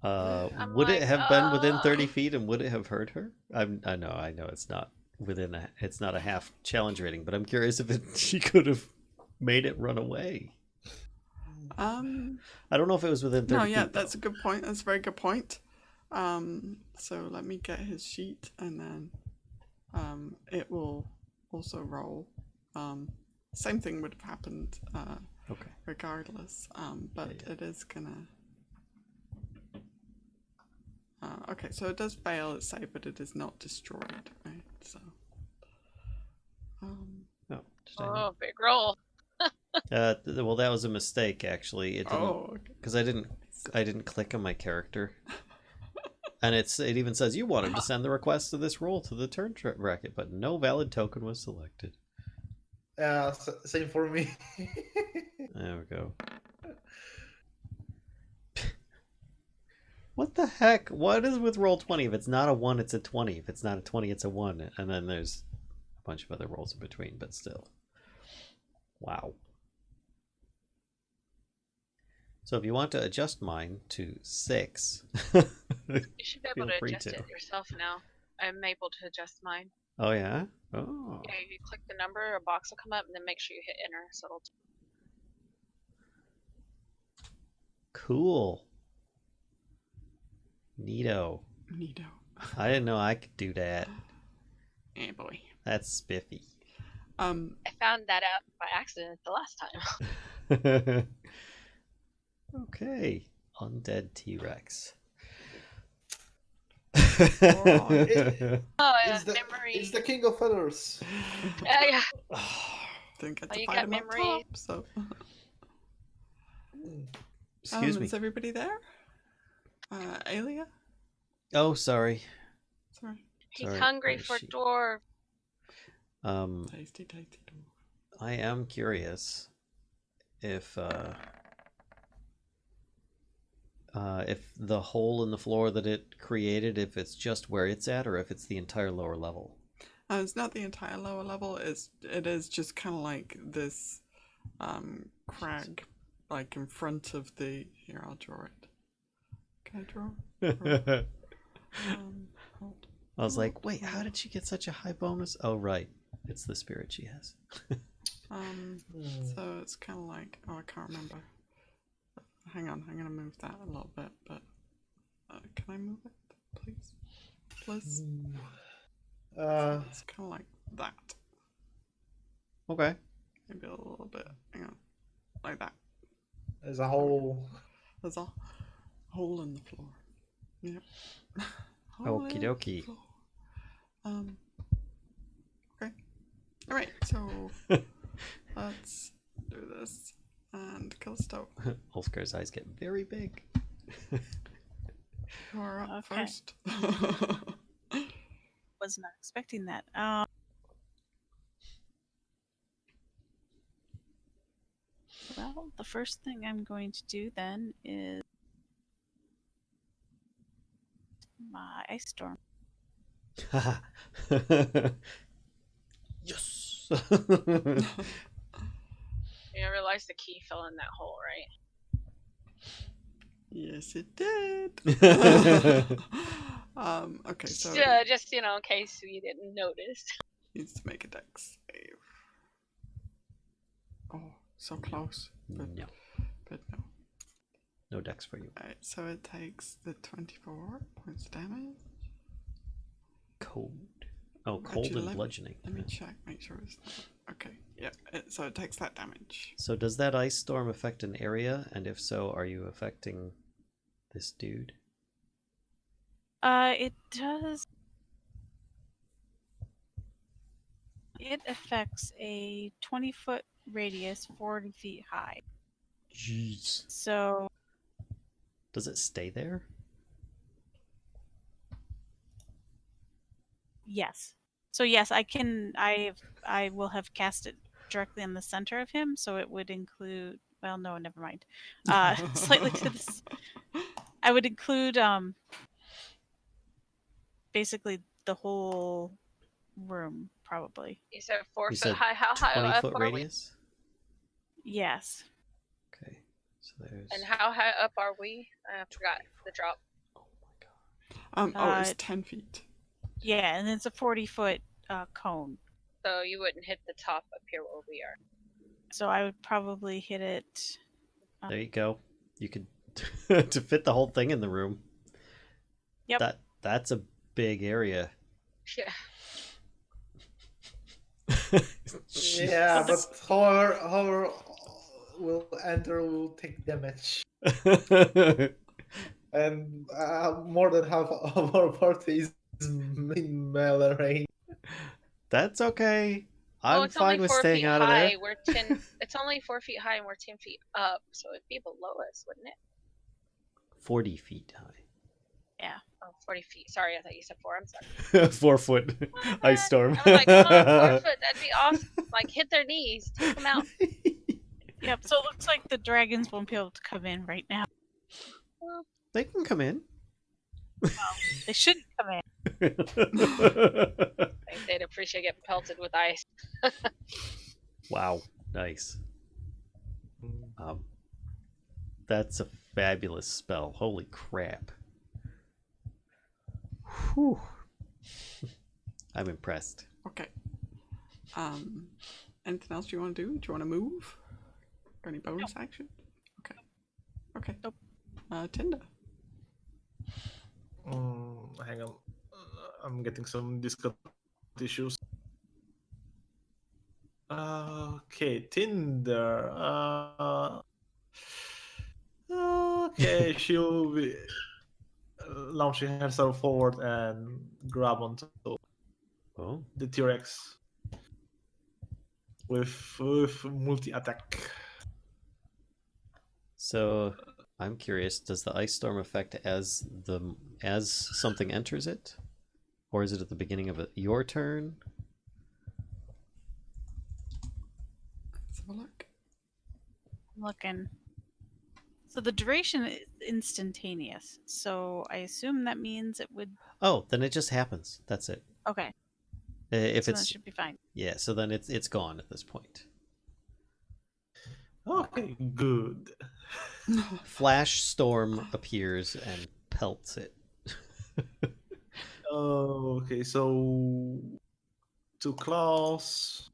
Would it have been within 30 feet, and would it have hurt her? I know it's not within it's not a half challenge rating, but I'm curious if she could have made it run away. I don't know if it was within 30 feet. No, yeah, that's a good point. That's a very good point. So let me get his sheet, and then it will also roll. Same thing would have happened regardless, but it is gonna... okay, so it does fail its save, but it is not destroyed, right? So, big roll. Well, that was a mistake, actually. It didn't, because I didn't click on my character, and it even says you wanted to send the request of this roll to the turn bracket, but no valid token was selected. Same for me. There we go. What the heck? What is with roll 20? If it's not a 1, it's a 20. If it's not a 20, it's a 1. And then there's a bunch of other rolls in between, but still. Wow. So if you want to adjust mine to 6, you should be able to adjust it yourself now. I'm able to adjust mine. Oh, yeah? Oh. Yeah, you click the number, a box will come up, and then make sure you hit enter. So it'll... Cool. Neato. I didn't know I could do that. Yeah, boy. That's spiffy. I found that out by accident the last time. Okay. Undead T-Rex. It's the king of feathers. Yeah. Didn't get to fight him up top, so... Excuse me. Is everybody there? Aelia? Oh, sorry. He's hungry for dwarf. Tasty dwarf. I am curious if the hole in the floor that it created, if it's just where it's at, or if it's the entire lower level. It's not the entire lower level. It is just kind of like this crag, like in front of the... Here, I'll draw it. Can I draw? Hold. I was like, wait, how did she get such a high bonus? Oh, right. It's the spirit she has. So it's kind of like... Oh, I can't remember. Hang on, I'm going to move that a little bit, but... can I move it, please? Please? So it's kind of like that. Okay. Maybe a little bit. Hang on. Like that. There's a hole. There's a hole in the floor. Yep. Okie dokie. Okay. Alright, so let's do this. And Kellisto. Ulfgar's eyes get very big. You are up first. Was not expecting that. Well, the first thing I'm going to do then is my Ice Storm. Yes. You didn't realize the key fell in that hole, right? Yes, it did. Okay, so Just in case you didn't notice. needs to make a dex save. Oh, so close. But No, no. no dex for you. Alright, so it takes the 24 points of damage. Cold. Oh, cold Actually, and bludgeoning. Let me check, make sure it's not. Okay, yeah, so it takes that damage. So does that ice storm affect an area? And if so, are you affecting this dude? It does. It affects a 20-foot radius, 40 feet high. Jeez. So, Does it stay there? yes. So yes, I can. I will have cast it directly in the center of him, so it would include. Well, no, never mind. Slightly to this. I would include basically the whole room, probably. You said 4 You foot said high. How high 20-foot up are we? radius? Yes. Okay. So there's... And how high up are we? I forgot the drop. Oh my god. It's 10 feet. Yeah, and it's a 40-foot cone. So you wouldn't hit the top up here where we are. So I would probably hit it. There you go. You could... to fit the whole thing in the room. Yep. That's a big area. Yeah. Yeah, but however will enter will take damage. And more than half of our party is in melee range. That's okay. Well, I'm it's fine only with 4 staying feet out of high. there. We're 10. It's only 4 feet high, and we're 10 feet up, so it'd be below us, wouldn't it? 40 feet high. Oh, 40 feet. Sorry, I thought you said 4. I'm sorry. 4 foot ice storm. I was like, come on, 4 foot. That'd be awesome. Like, hit their knees. Take them out. Yep. So it looks like the dragons won't be able to come in right now. Well, They can come in. They shouldn't come in. I think they'd appreciate getting pelted with ice. Wow, nice. That's a fabulous spell. Holy crap. Whew. I'm impressed. Okay. Anything else you want to do? Do you want to move? Got any bonus action? Okay. Okay. Nope. Tinder. Hang on. I'm getting some Discord issues. Okay, Tinder. Okay, she'll be launching herself forward and grab onto Oh, the T-Rex with multi-attack. so I'm curious. Does the ice storm affect as something enters it, or is it at the beginning of your turn? Let's have a look. I'm looking. So the duration is instantaneous. So I assume that means it would. Oh, then it just happens. That's it. Okay. If So that it's should be fine. yeah, so then it's gone at this point. Okay, good. Flash storm appears and pelts it. Okay, so 2 claws,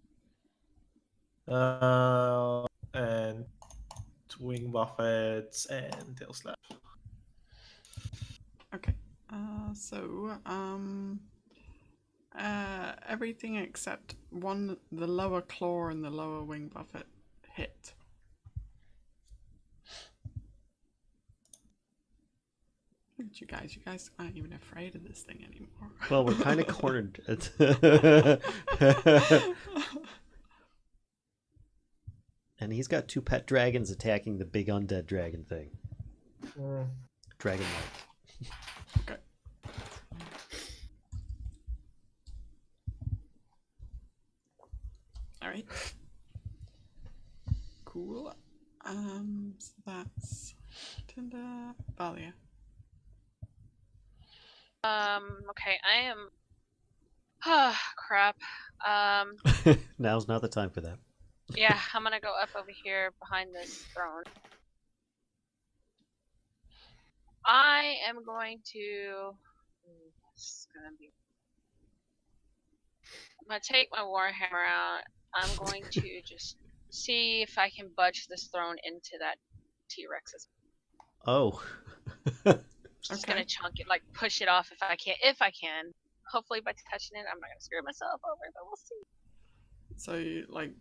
and wing buffets and tail slap. Okay. Everything except the lower claw and the lower wing buffet hit. Look at you guys. You guys aren't even afraid of this thing anymore. Well, we're kind of cornered. And he's got 2 pet dragons attacking the big undead dragon thing. Dragon-like. Okay. All right. Cool. So that's Tinder Valia. Okay, I am. Crap. Now's not the time for that. Yeah, I'm gonna go up over here behind this throne. I am going to. This is gonna be. I'm gonna take my warhammer out. I'm going to just see if I can budge this throne into that T-Rex's. Oh. Just gonna chunk it, like push it off if I can. If I can. Hopefully by touching it, I'm not gonna screw myself over, but we'll see. So you like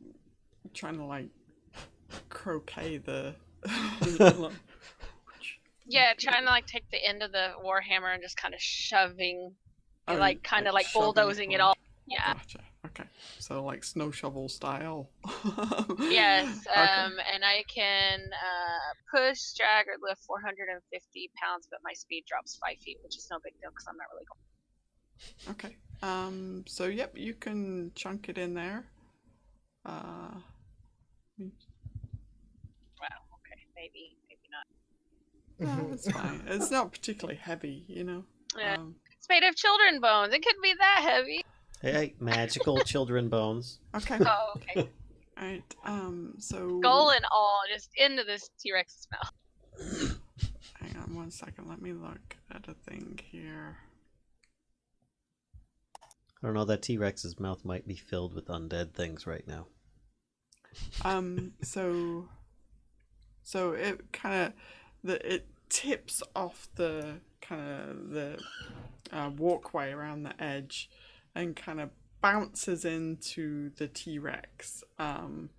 trying to like croquet the. Yeah, trying to like take the end of the warhammer and just kind of shoving, Oh, like kind of like shoving bulldozing it forward. all. Yeah. Gotcha. Okay. So like snow shovel style. Yes. Okay. And I can push, drag, or lift 450 pounds, but my speed drops 5 feet, which is no big deal because I'm not really going. Okay. So yep, you can chunk it in there. Wow. Okay. Maybe not. No, it's fine. It's not particularly heavy, you know. Yeah. It's made of children bones. It could be that heavy. Hey, magical children bones. Okay. Oh, okay. Alright, so... Skull and all, just into this T-Rex's mouth. Hang on 1 second, let me look at a thing here. I don't know, that T-Rex's mouth might be filled with undead things right now. So it kind of... It tips off the walkway around the edge and kind of bounces into the T-Rex, and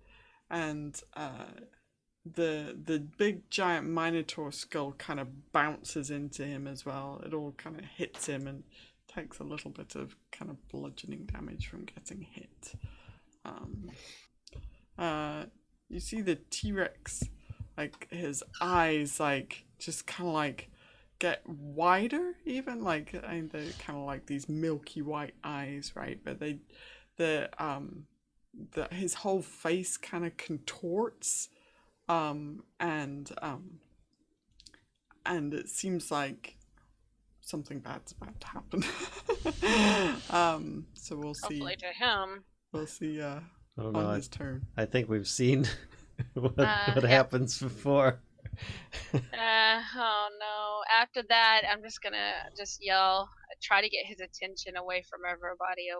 the big giant Minotaur skull kind of bounces into him as well. It all kind of hits him and takes a little bit of kind of bludgeoning damage from getting hit. You see the T-Rex, like his eyes, like just kind of like get wider, even like they're kind of like these milky white eyes, right? But his whole face kind of contorts, and it seems like something bad's about to happen. So we'll see. Hopefully to him. We'll see. I don't know. On his turn. I think we've seen what Yeah. happens before. Oh no. After that, I'm just gonna yell, try to get his attention away from everybody.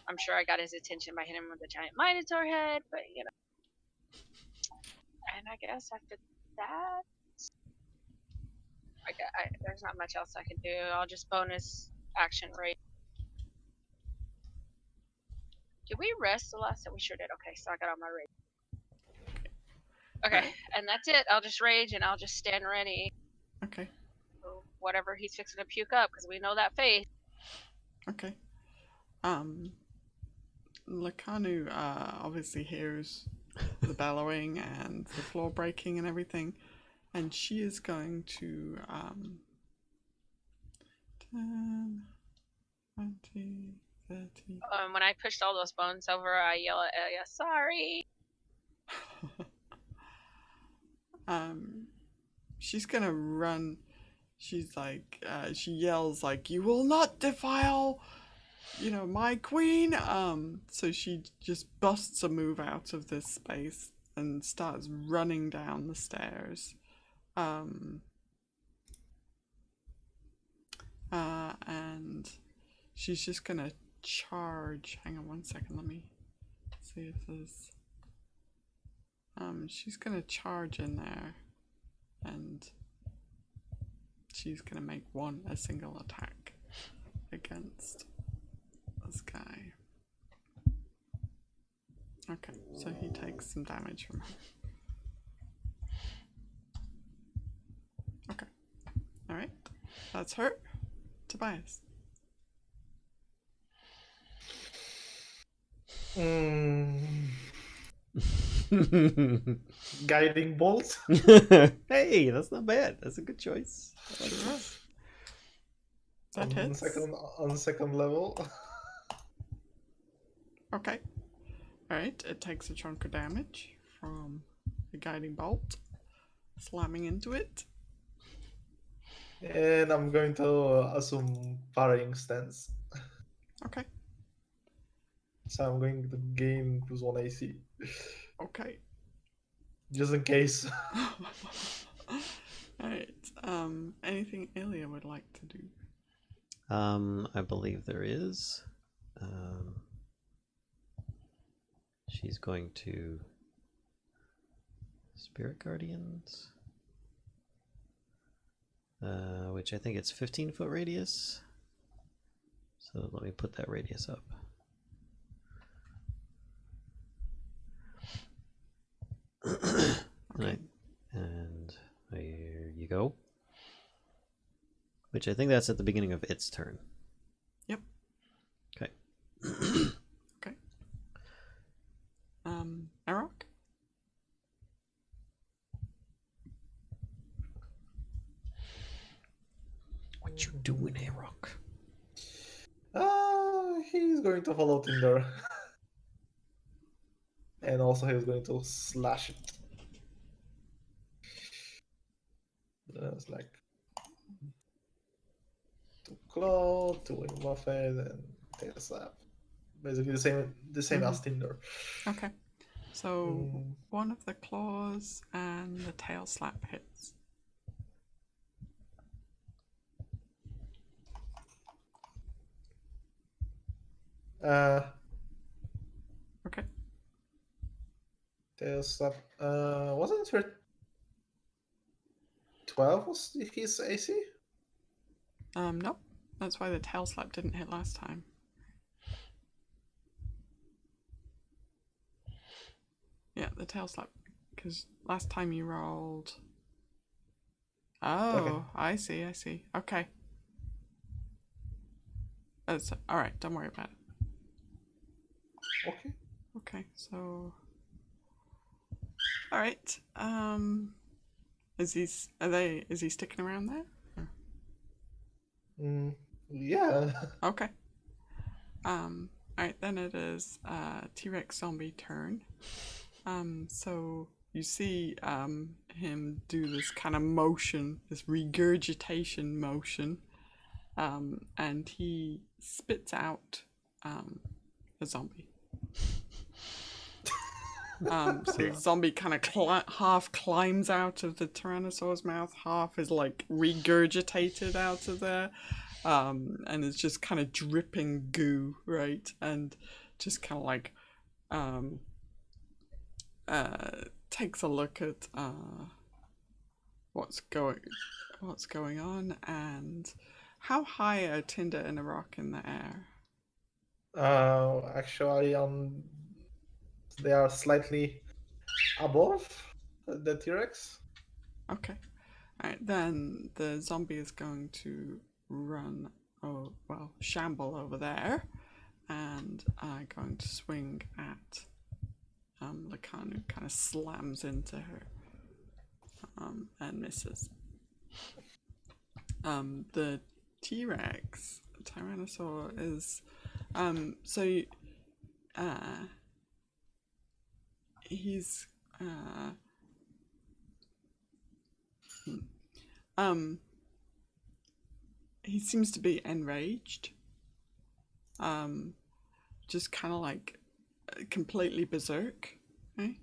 I'm sure I got his attention by hitting him with a giant Minotaur head, but you know. And I guess after that, there's not much else I can do. I'll just bonus action rage. Did we rest the last time? We sure did. Okay, so I got on my rage. Okay, and that's it. I'll just rage and I'll just stand ready. Okay. For whatever he's fixing to puke up, because we know that face. Okay. Lakanu obviously hears the bellowing and the floor breaking and everything, and she is going to 10, 20, 30. When I pushed all those bones over, I yell at Aelia, sorry. She's gonna run. She's like, she yells like, "You will not defile, my queen." So she just busts a move out of this space and starts running down the stairs. And she's just gonna charge. Hang on 1 second. Let me see if there's. She's gonna charge in there, and she's gonna make a single attack against this guy. Okay, so he takes some damage from her. Okay, all right, that's her. Tobias. Guiding bolt. Hey, that's not bad. That's a good choice. I like Sure. this. That hits. On second level. Okay. Alright, it takes a chunk of damage from the guiding bolt, slamming into it. And I'm going to assume parrying stance. Okay. So I'm going to gain +1 AC. Okay. Just in case. Alright. Anything Aelia would like to do? I believe there is. She's going to Spirit Guardians, which I think it's 15-foot radius. So let me put that radius up. Okay. And here you go. Which I think that's at the beginning of its turn. Yep. Okay. Okay. Arokh? What you doing, Arokh? He's going to follow Tinder. And also he's going to slash it. It's like 2 claw, 2 wing muffin, and tail slap. Basically the same as Tinder. Okay. So Mm. one of the claws and the tail slap hits. Okay. Tail slap. Wasn't it 12 was his AC? Nope. That's why the tail slap didn't hit last time. Yeah, the tail slap. Because last time you rolled... Oh, Okay. I see. Okay. That's alright, don't worry about it. Okay. Okay, so... Alright, is he sticking around there? Yeah. Okay. Alright, then it is T-Rex zombie turn. So you see him do this kind of motion, this regurgitation motion, and he spits out a zombie. So the zombie kind of half climbs out of the Tyrannosaur's mouth, half is like regurgitated out of there, and it's just kind of dripping goo, right? And just kind of like takes a look at what's going on, and how high are Tinder and Arokh in the air? Actually, they are slightly above the T-Rex. Okay. Alright, then the zombie is going to shamble over there, and going to swing at Lakanu, kind of slams into her, and misses. The T-Rex, Tyrannosaur, is, he's, he seems to be enraged, just kind of like completely berserk, right?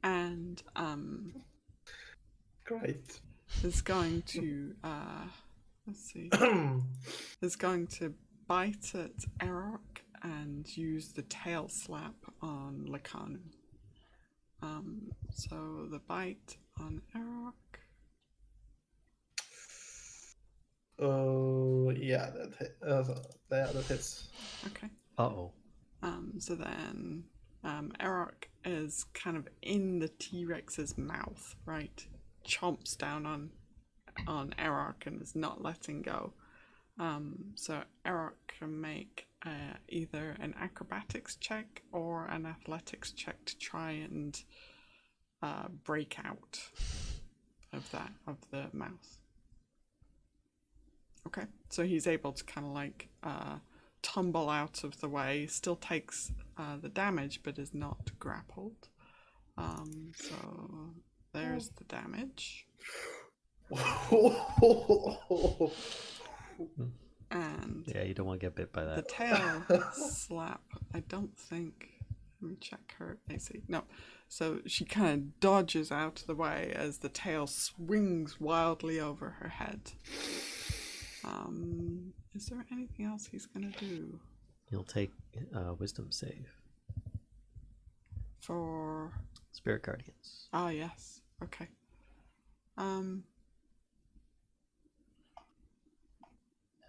And Great. is going to is going to bite at Arokh and use the tail slap on Lakanu. So the bite on Arokh. Oh, yeah, that hits. Okay. Uh-oh. So then Arokh is kind of in the T-Rex's mouth, right? Chomps down on Arokh and is not letting go. So Arokh can make either an acrobatics check or an athletics check to try and break out of the mouth. Okay, so he's able to kind of like tumble out of the way, still takes the damage but is not grappled. So there's the damage. And Yeah, you don't want to get bit by the that. tail slap, I don't think. Let me check her AC. No. So she kind of dodges out of the way as the tail swings wildly over her head. Is there anything else he's going to do? You'll take wisdom save. For... Spirit Guardians. Ah, yes. Okay. And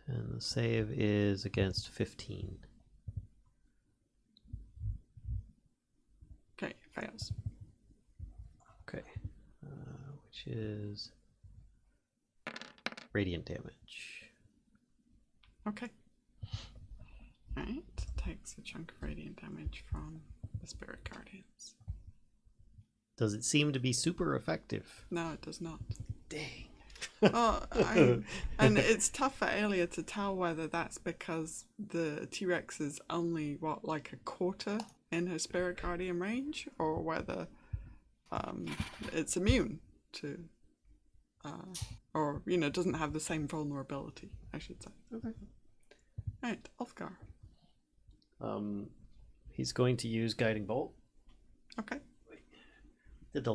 the save is against 15. Okay, fails. Okay. Which is radiant damage. Okay. Alright, takes a chunk of radiant damage from the Spirit Guardians. Does it seem to be super effective? No, it does not. Dang. Oh, and it's tough for Aelia to tell whether that's because the T-Rex is only, what, like a quarter in her Spirit Guardian range, or whether it's immune to, or, you know, doesn't have the same vulnerability, I should say. Okay. Right, Ulfgar. He's going to use Guiding Bolt. Okay. Did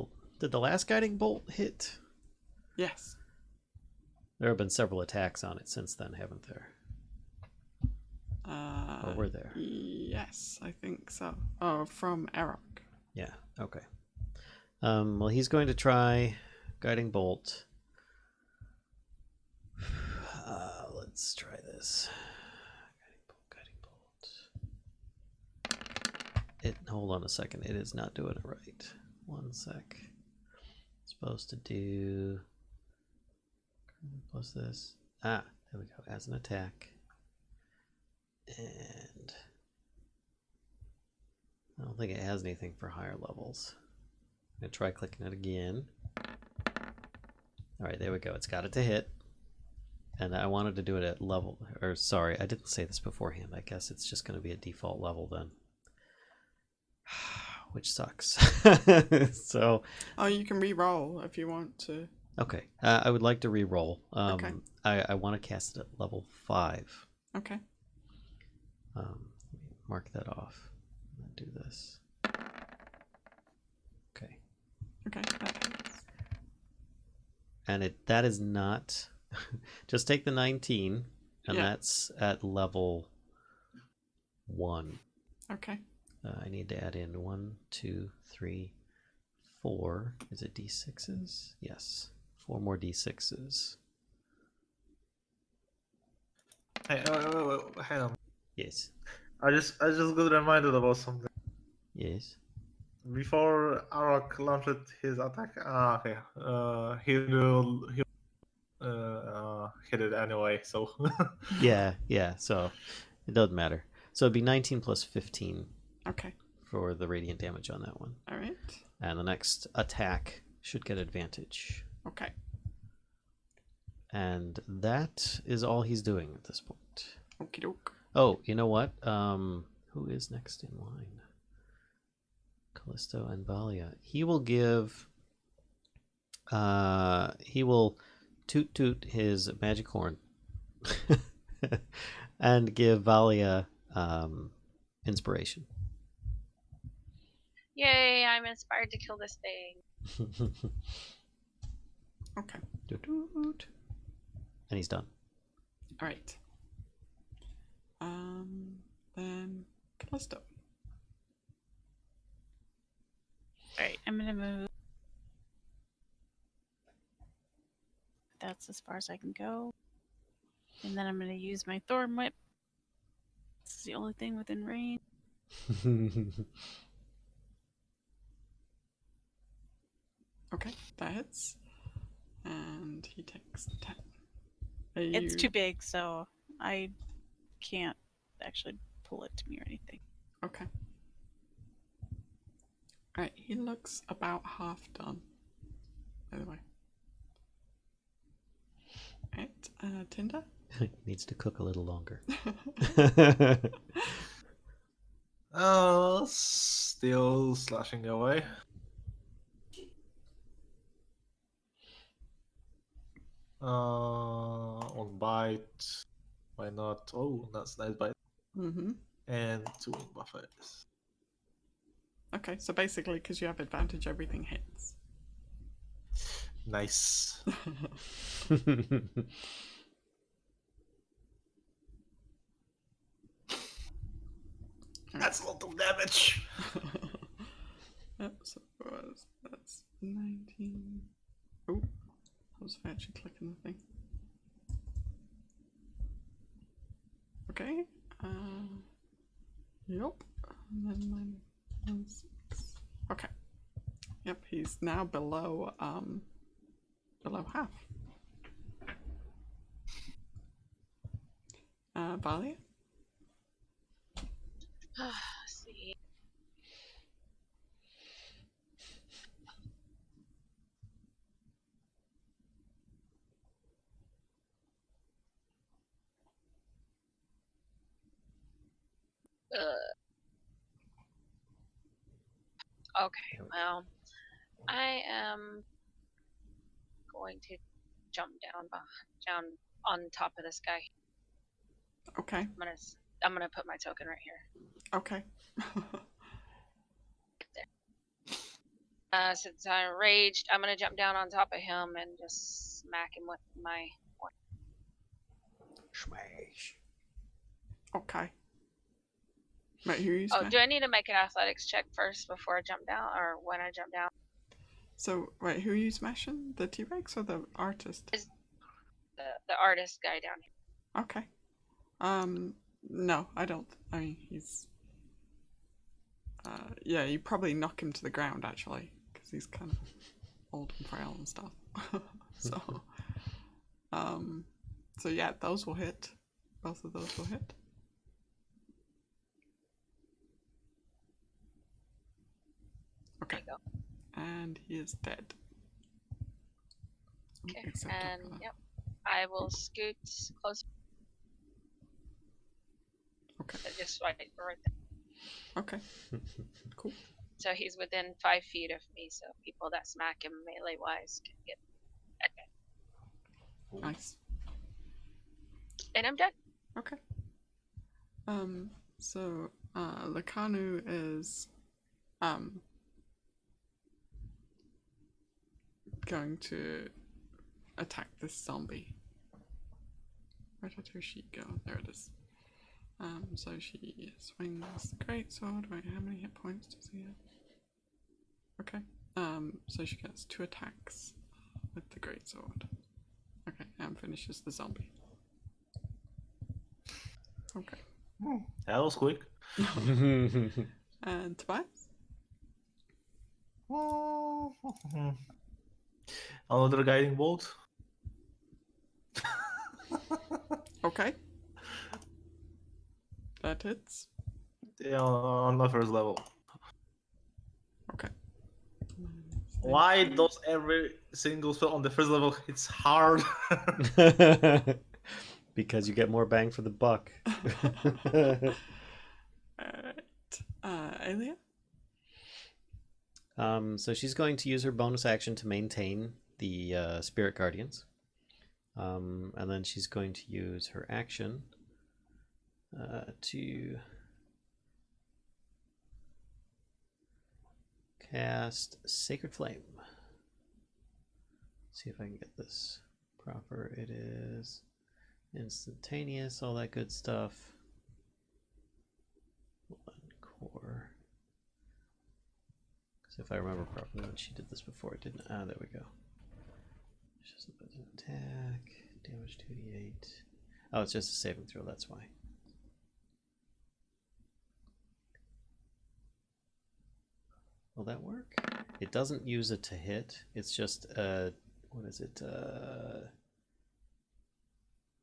the last Guiding Bolt hit? Yes. There have been several attacks on it since then, haven't there? Or were there? Yes, I think so. Oh, from Arokh. Yeah, okay. Well, he's going to try Guiding Bolt. Let's try this. Guiding Bolt. Hold on a second. It is not doing it right. One sec. It's supposed to do plus this. Ah, there we go. As an attack. And I don't think it has anything for higher levels. I'm going to try clicking it again. Alright, there we go. It's got it to hit. And I wanted to do it at level, or sorry, I didn't say this beforehand. I guess it's just going to be a default level then. Which sucks. So. Oh, you can re-roll if you want to. Okay, I would like to re-roll. Okay. I want to cast it at level 5. Okay. Let me mark that off. And do this. Okay. Okay. That hits. And that is not. Just take the 19, and Yeah. that's at level 1. Okay. I need to add in 1, 2, 3, 4. Is it d6s? Yes. 4 more d6s. Hey, hang on. Yes. I just got reminded about something. Yes. Before Arokh launched his attack, he hit it anyway, so... Yeah, so it doesn't matter. So it'd be 19 plus 15 Okay. for the radiant damage on that one. All right. And the next attack should get advantage. Okay. And that is all he's doing at this point. Okie doke. Oh, you know what? Who is next in line? Kellisto and Valia. He will give... he will toot his magic horn and give Valia inspiration. Yay, I'm inspired to kill this thing. Okay. Toot. And he's done. All right. Then Kellisto. Alright, I'm gonna move. That's as far as I can go. And then I'm gonna use my Thorn Whip. This is the only thing within range. Okay, that hits. And he takes 10. It's too big, so I can't actually pull it to me or anything. Okay. Alright, he looks about half done, by the way. Alright, Tinder? Needs to cook a little longer. Still slashing away. On bite. Why not? Oh, that's nice bite. Mm-hmm. And 2 wing buffers. Okay, so basically, because you have advantage, everything hits. Nice. That's a lot of damage. Yep, so that's 19. Oh, I was actually clicking the thing. Okay. Yep. And then mine 6. Okay. Yep, he's now below half. Valia? Let's see. Okay, well, I am going to jump down on top of this guy. Okay. I'm gonna put my token right here. Okay. Since I'm raged, I'm gonna jump down on top of him and just smack him with my horn. Smash. Okay. Wait, who are you Oh, smashing? do I need to make an athletics check first before I jump down, or when I jump down? So, wait, who are you smashing? The T-Rex or the artist? The artist guy down here. Okay. No, I don't. I mean, he's... yeah, you probably knock him to the ground, actually, because he's kind of old and frail and stuff. So yeah, those will hit. Both of those will hit. Okay. There you go. And he is dead. Okay, Except and for that. yep, I will scoot close. Okay. Just right there. Okay. Cool. So he's within 5 feet of me, so people that smack him melee wise can get. Okay. Nice. And I'm dead. Okay. So Lakanu is going to attack this zombie. Where did her sheet go? There it is. So she swings the greatsword. Wait, how many hit points does he have? Okay. So she gets 2 attacks with the greatsword. Okay, and finishes the zombie. Okay. That was quick. And Tobias? Another guiding bolt. Okay. That hits. Yeah, on my first level. Okay. Why does every single spell on the first level hits hard? Because you get more bang for the buck. Alright. Aelia? So she's going to use her bonus action to maintain the Spirit Guardians. And then she's going to use her action to cast Sacred Flame. See if I can get this proper. It is instantaneous, all that good stuff. 1 core. Because if I remember properly, when she did this before, it didn't. Ah, there we go. Just an attack, damage 2d8. Oh, it's just a saving throw, that's why. Will that work? It doesn't use it to hit. It's just what is it?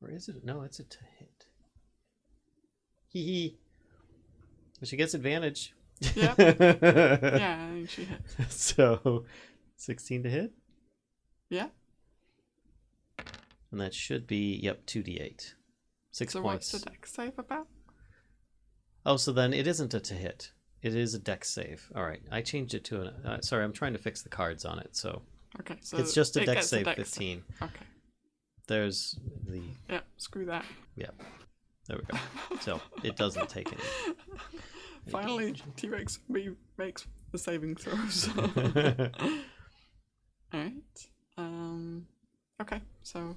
Or is it? No, it's a to hit. Hee hee. Well, she gets advantage. Yep. Yeah, I think she hits. So 16 to hit? Yeah. And that should be, yep, 2d8. 6 So points. what's the dex save about? Oh, so then it isn't a to hit. It is a dex save. All right, I changed it to sorry, I'm trying to fix the cards on it. So Okay, so it's just a it dex gets save 15. Okay. there's the... Yeah, screw that. Yeah, there we go. So it doesn't take any. Finally, T-Rex makes the saving throws. Alright. Okay, so...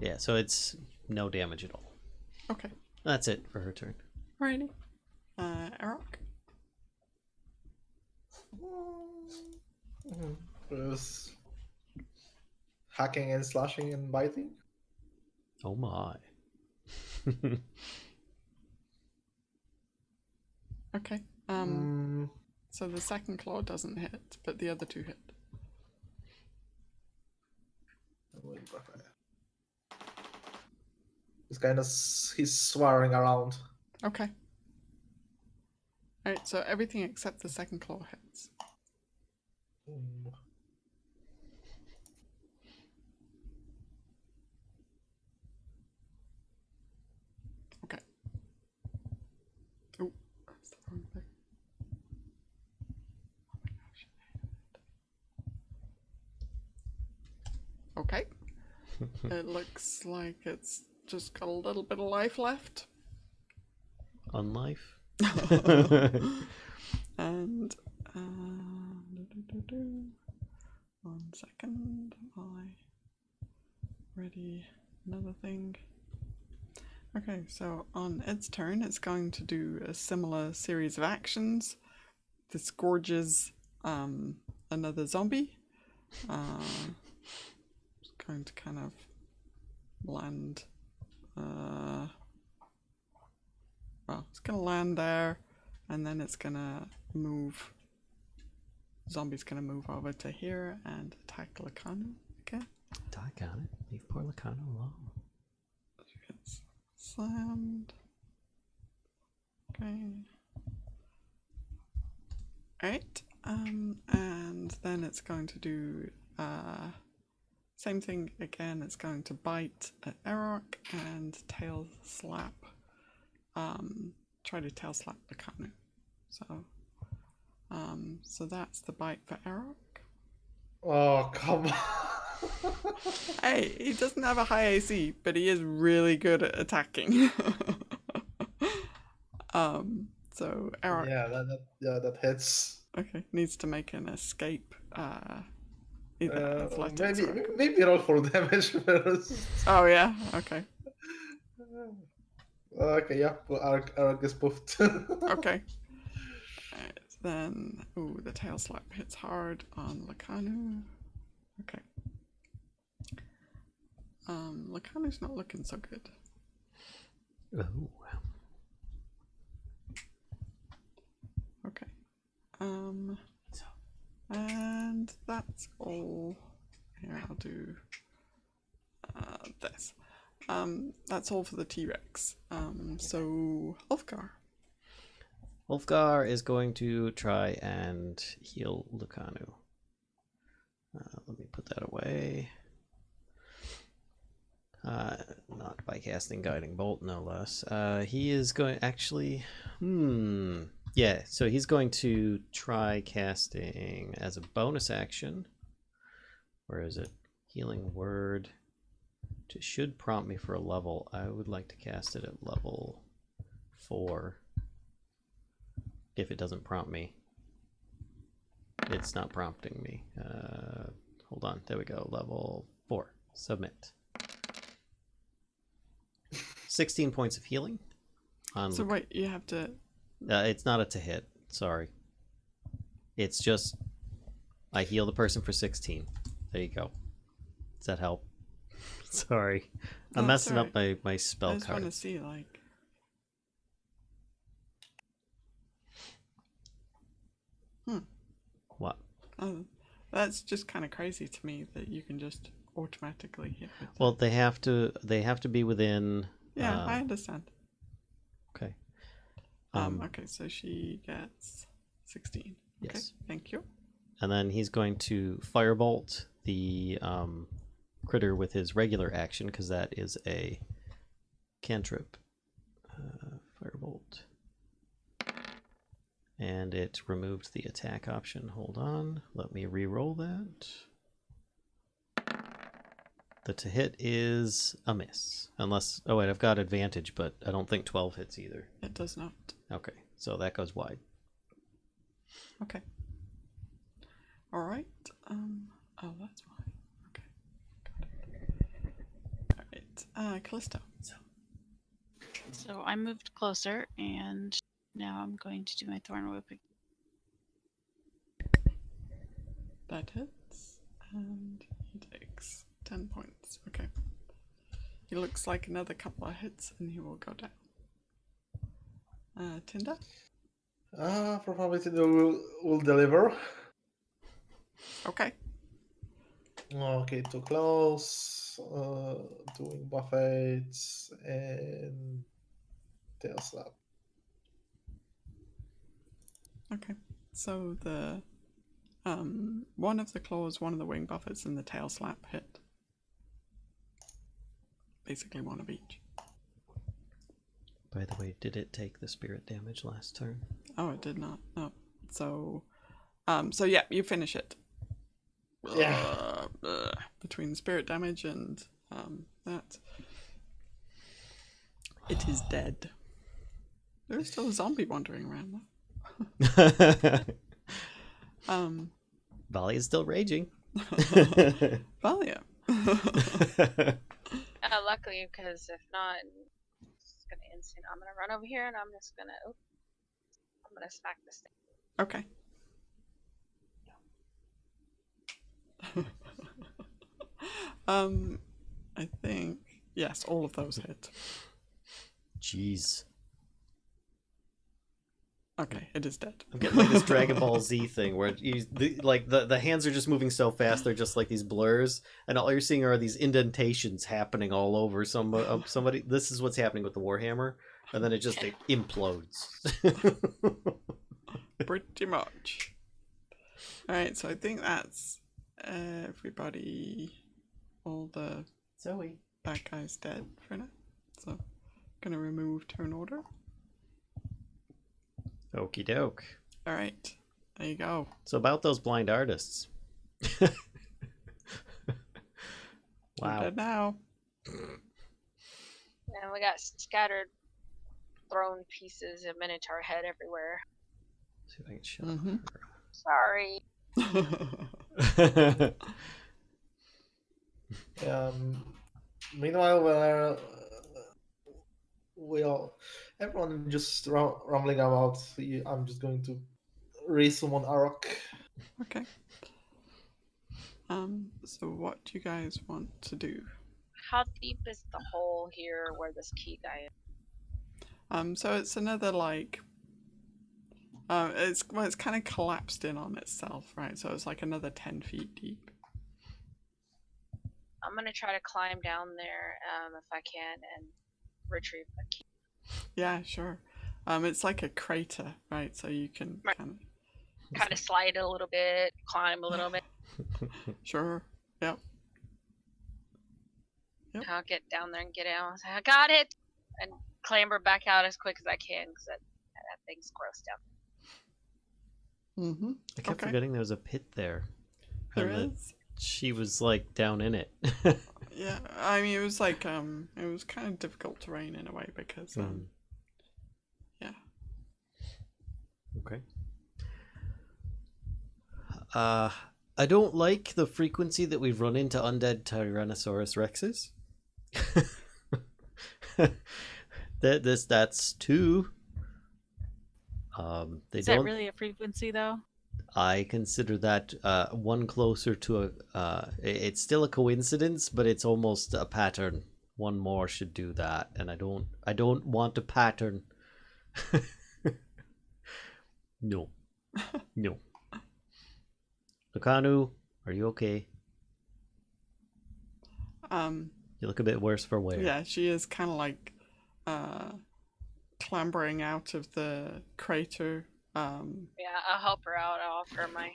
Yeah, so it's no damage at all. Okay. That's it for her turn. Alrighty. Arokh? Just hacking and slashing and biting. Oh my. Okay. So the second claw doesn't hit, but the other two hit. He's swearing around. Okay. Alright, so everything except the second claw hits. Okay. Oh, that's the wrong thing. Oh my gosh. Okay. It looks like it's just got a little bit of life left. Unlife? And 1 second, I ready another thing. Okay, so on its turn, it's going to do a similar series of actions. This gorges another zombie. It's going to kind of land. Well, it's going to land there, and then it's going to move. Zombie's going to move over to here and attack Lacano again. Attack on it. Leave poor Lacano alone. She gets slammed. Okay. Alright. And then it's going to do same thing again. It's going to bite at Arokh and tail slap. Try to tail slap Lacano. So that's the bite for Arokh. Oh, come on. Hey, he doesn't have a high AC, but he is really good at attacking. So Arokh, that hits. okay, needs to make an escape. Either athletics Maybe roll for damage first. Oh yeah, okay. Okay, yeah. Well, Arokh gets poofed. Okay. Right, then, ooh, the tail slap hits hard on Lacano. Okay. Lacano's not looking so good. Oh. Okay. And that's all. Here, I'll do this. That's all for the T-Rex. So Ulfgar. Ulfgar is going to try and heal Lacano. Let me put that away. Not by casting Guiding Bolt, no less. He is going actually. Yeah, so he's going to try casting as a bonus action. Where is it? Healing Word. It should prompt me for a level. I would like to cast it at level 4. If it doesn't prompt me. It's not prompting me. Hold on. There we go. Level 4. Submit. 16 points of healing. So wait, you have to... It's not a to hit. Sorry. It's just... I heal the person for 16. There you go. Does that help? Sorry. I'm messing up my spell I just want to cards. see, like... What? Oh, that's just kind of crazy to me that you can just automatically hit with it. Well, they have to be within... Yeah, I understand. Okay. Okay, so she gets 16. Okay, Yes. thank you. And then he's going to firebolt the critter with his regular action, because that is a cantrip. Firebolt. And it removed the attack option. Hold on. Let me re-roll that. The to hit is a miss. Unless... Oh, wait, I've got advantage, but I don't think 12 hits either. It does not. Okay, so that goes wide. Okay. All right. Oh, that's why. Okay. Got it. All right. Callisto. So I moved closer, and now I'm going to do my Thorn Whip. That hits, and he takes 10 points. Okay. He looks like another couple of hits, and he will go down. Tinder? Probability will deliver. Okay. Okay, too close. Doing buffets and tail slap. Okay. So the one of the claws, one of the wing buffets, and the tail slap hit. Basically one of each. By the way, did it take the spirit damage last turn? Oh, it did not. No. So yeah, you finish it. Yeah. Between the spirit damage and that, it is dead. There's still a zombie wandering around though. Valia is still raging. Valia. Luckily, because if not, it's gonna instant. I'm gonna run over here and I'm just gonna. Oh, I'm gonna smack this thing. Okay. I think yes, all of those hit. Jeez. Okay, it is dead. I'm getting like this Dragon Ball Z thing where the hands are just moving so fast they're just like these blurs, and all you're seeing are these indentations happening all over somebody. This is what's happening with the Warhammer, and then it implodes. Pretty much. All right, so I think that's everybody. All the Zoe. bad guys dead for now. So, gonna remove turn order. Okie doke. All right, there you go. So about those blind artists. You're Wow. dead now. And we got scattered, thrown pieces of Minotaur head everywhere. See if I can shut Sorry. Meanwhile, everyone just rumbling about. I'm just going to re-summon Arokh. Okay. So what do you guys want to do? How deep is the hole here where this key guy is? So it's another like. It's kind of collapsed in on itself, right? So it's like another 10 feet deep. I'm gonna try to climb down there if I can and retrieve the key. Yeah, sure. It's like a crater, right? So you can Right. kind Kind of slide a little bit, climb a little bit. of. Sure. Yep. Yep. I'll get down there and get it. I'll say, I got it, and clamber back out as quick as I can because that thing's gross down. Mm-hmm. I kept Okay. forgetting there was a pit there. There And that is. she was like down in it. Yeah. I mean, it was like it was kind of difficult terrain in a way because yeah. Okay. I don't like the frequency that we've run into undead Tyrannosaurus Rexes. That's two. Is that really a frequency though? I consider that one closer to it's still a coincidence, but it's almost a pattern. One more should do that, and I don't want a pattern. No. Lucanu, are you okay? You look a bit worse for wear. Yeah, she is kind of like clambering out of the crater. Yeah, I'll help her out. I'll offer my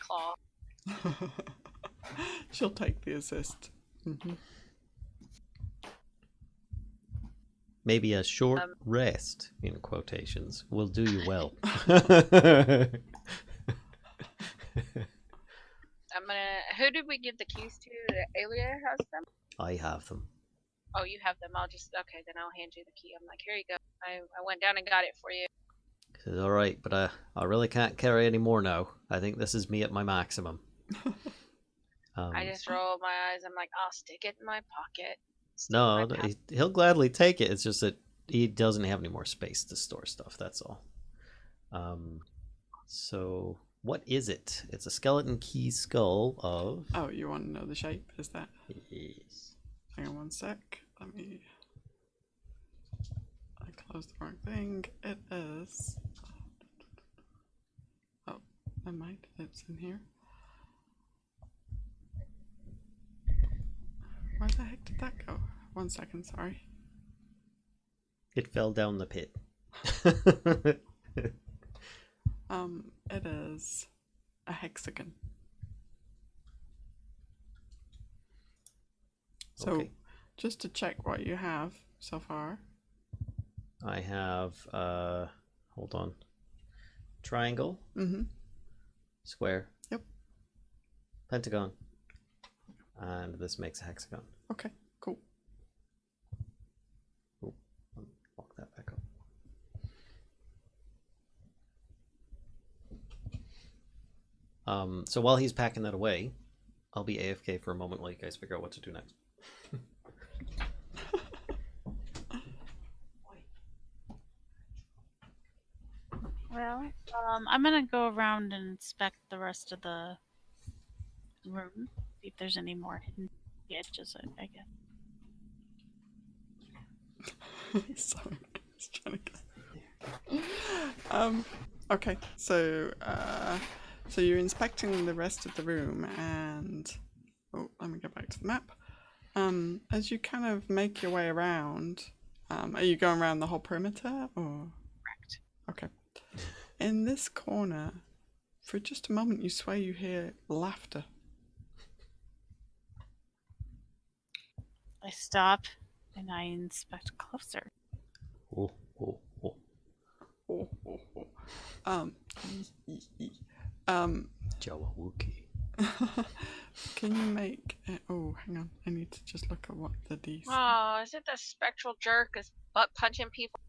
claw. She'll take the assist. Mm-hmm. Maybe a short rest, in quotations, will do you well. I'm gonna. Who did we give the keys to? Aelia has them. I have them. Oh, you have them. Okay, then I'll hand you the key. I'm like, here you go. I went down and got it for you. He says, all right, but I really can't carry any more now. I think this is me at my maximum. I just roll my eyes. I'm like, I'll stick it in my pocket. No, he'll gladly take it. It's just that he doesn't have any more space to store stuff. That's all. So what is it? It's a skeleton key skull of. Oh, you want to know the shape? Is that? Yes. Hang on one sec. Let me. I closed the wrong thing. It is. Oh, never mind. It's in here. Where the heck did that go? 1 second, sorry. It fell down the pit. It is a hexagon. So, Okay. just to check what you have so far. I have, hold on. Triangle. Mm-hmm. Square. Yep. Pentagon. And this makes a hexagon. Okay, cool. Oh, lock that back up. So while he's packing that away, I'll be AFK for a moment while you guys figure out what to do next. Well, I'm gonna go around and inspect the rest of the room, see if there's any more hidden edges, I guess. Sorry, I was trying to get. Okay, so you're inspecting the rest of the room, and let me go back to the map. As you kind of make your way around, are you going around the whole perimeter, or? Correct. Okay. In this corner, for just a moment, you swear you hear laughter. I stop and I inspect closer. Oh, oh, oh. Oh, oh, oh. Jawawuki. Can you make? Oh, hang on. I need to just look at what the DC. Oh, is it the spectral jerk is butt punching people?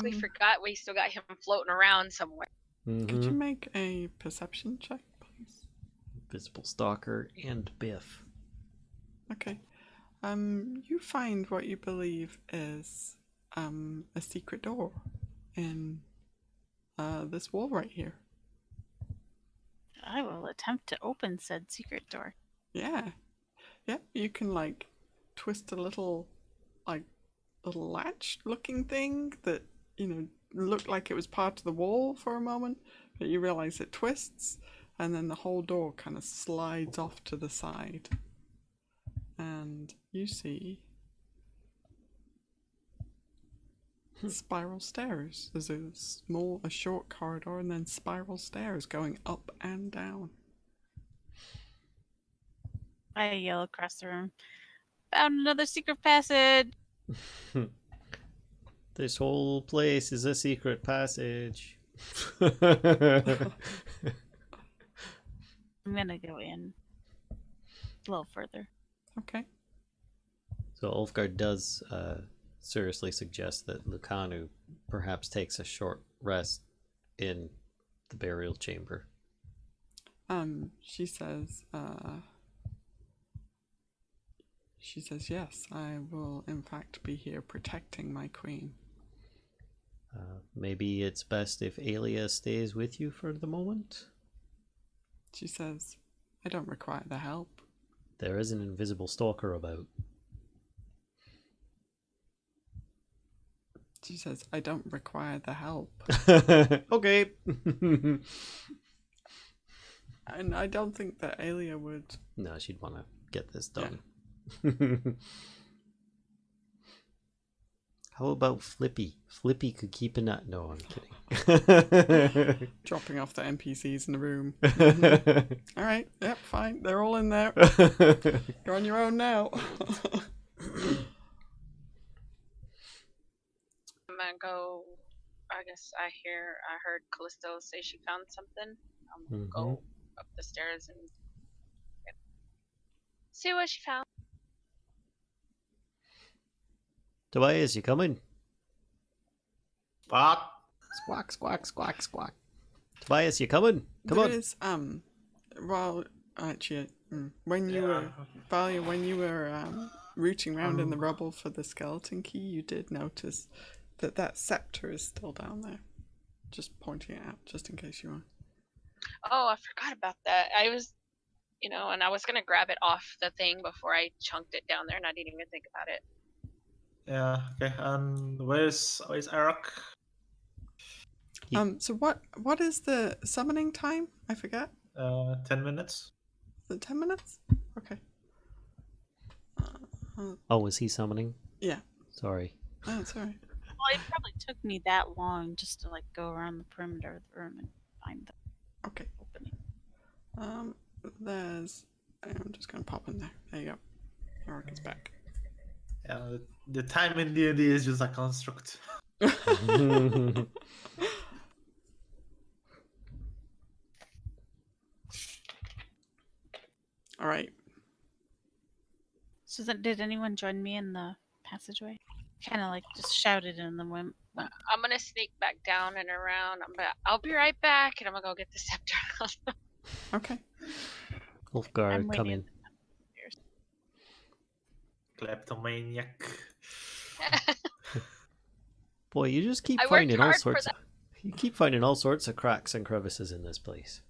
We We forgot we still got him floating around somewhere. Could you make a perception check, please? Visible Stalker and Biff. Okay. You find what you believe is a secret door in this wall right here. I will attempt to open said secret door. Yeah. Yeah, you can like twist a little latch looking thing that, looked like it was part of the wall for a moment, but you realize it twists and then the whole door kind of slides off to the side. And you see spiral stairs. There's a short corridor and then spiral stairs going up and down. I yell across the room. Found another secret passage! This whole place is a secret passage. I'm gonna go in a little further. Okay. So Ulfgar does seriously suggest that Lucanu perhaps takes a short rest in the burial chamber. She says, yes, I will in fact be here protecting my queen. Maybe it's best if Aelia stays with you for the moment? She says, I don't require the help. There is an invisible stalker about. She says, I don't require the help. Okay. And I don't think that Aelia would. No, she'd want to get this done. Yeah. How about Flippy? Flippy could keep an eye. No, I'm kidding. Dropping off the NPCs in the room. Mm-hmm. All right, yep, fine. They're all in there. You're on your own now. I'm gonna I guess I heard Kellisto say she found something. I'm gonna go up the stairs and see what she found. Tobias, you coming? But Squawk, squawk, squawk, squawk. Tobias, you coming? Come There on. is, well, actually, when you were, Valia, when you were rooting around in the rubble for the skeleton key, you did notice that that scepter is still down there. Just pointing it out, just in case you want. Oh, I forgot about that. I was, and I was gonna grab it off the thing before I chunked it down there, and I didn't even think about it. yeah, okay. And where's Arokh? So what is the summoning time? I forget. 10 minutes. Is it 10 minutes? Okay. Oh, was he summoning? Yeah. Sorry. Oh, it's alright. Well, it probably took me that long just to like go around the perimeter of the room and find the Okay. opening. I'm just gonna pop in there. There you go. Arokh is back. Yeah, the time in D&D is just a construct. All right. So did anyone join me in the passageway? Kind of like just shouted and then went. I'm gonna sneak back down and around. I'll be right back, and I'm gonna go get the scepter. Okay. Ulfgar, I'm come waiting. in. Kleptomaniac. Boy, you just keep I worked finding all hard for sorts. You keep finding all sorts of cracks and crevices in this place.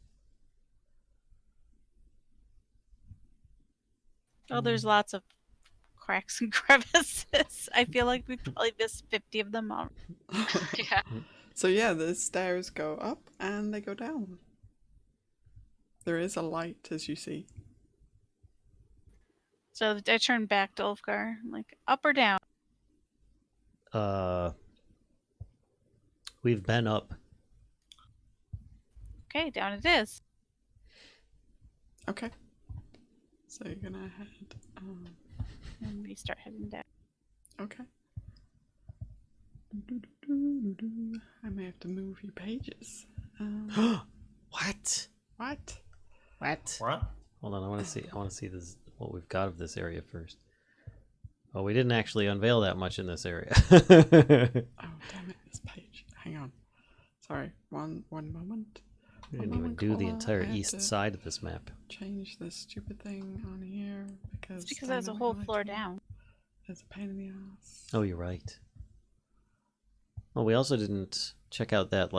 Oh, there's lots of cracks and crevices. I feel like we probably missed 50 of them already. Yeah. So yeah, the stairs go up and they go down. There is a light, as you see. So I turned back to Ulfgar. I'm like, up or down? We've been up. Okay, down it is. Okay. So you're gonna head. And we start heading down. Okay. I may have to move you pages. What? What? What? What? Hold on, I want to see this. What we've got of this area first. Oh, we didn't actually unveil that much in this area. Oh damn it! This page. Hang on. Sorry. One moment. We didn't even do the entire east side of this map. Change this stupid thing on here because. It's because there's a whole floor down. It's a pain in the ass. Oh, you're right. Well, we also didn't check out that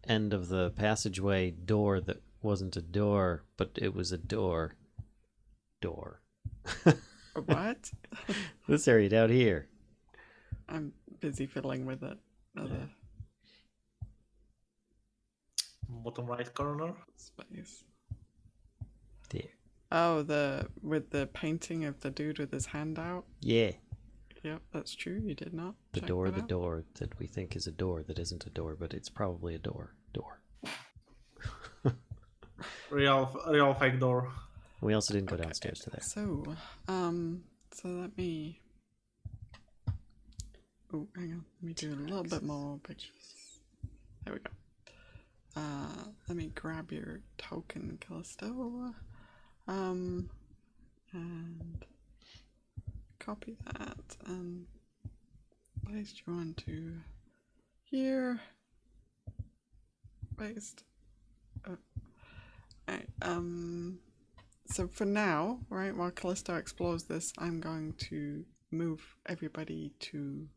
end of the passageway door that wasn't a door, but it was a door. What? This area down here. I'm busy fiddling with it. Another Bottom right corner. space. There. Oh, with the painting of the dude with his hand out. Yeah. Yep, that's true. You did not. The check door that that we think is a door that isn't a door, but it's probably a door. Real fake door. We also didn't go downstairs to there. So let me. Oh, hang on. Let me do a little bit more pictures. There we go. Let me grab your token, Kellisto. And copy that and paste you onto here. Paste. Alright, so for now, right, while Kellisto explores this, I'm going to move everybody to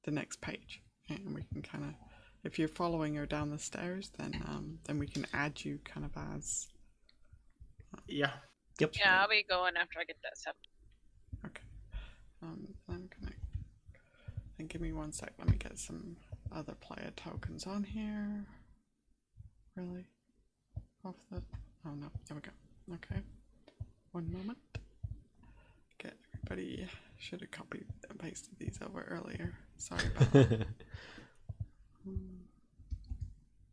the next page. Okay, and we can kind of, if you're following her down the stairs, then we can add you kind of as. Yeah. Yep. Yeah, I'll be going after I get that scepter. Okay. I'm gonna. And give me 1 sec. Let me get some other player tokens on here. Really? Off the. Oh no. There we go. Okay. 1 moment. Get everybody. Should have copied and pasted these over earlier. Sorry about that.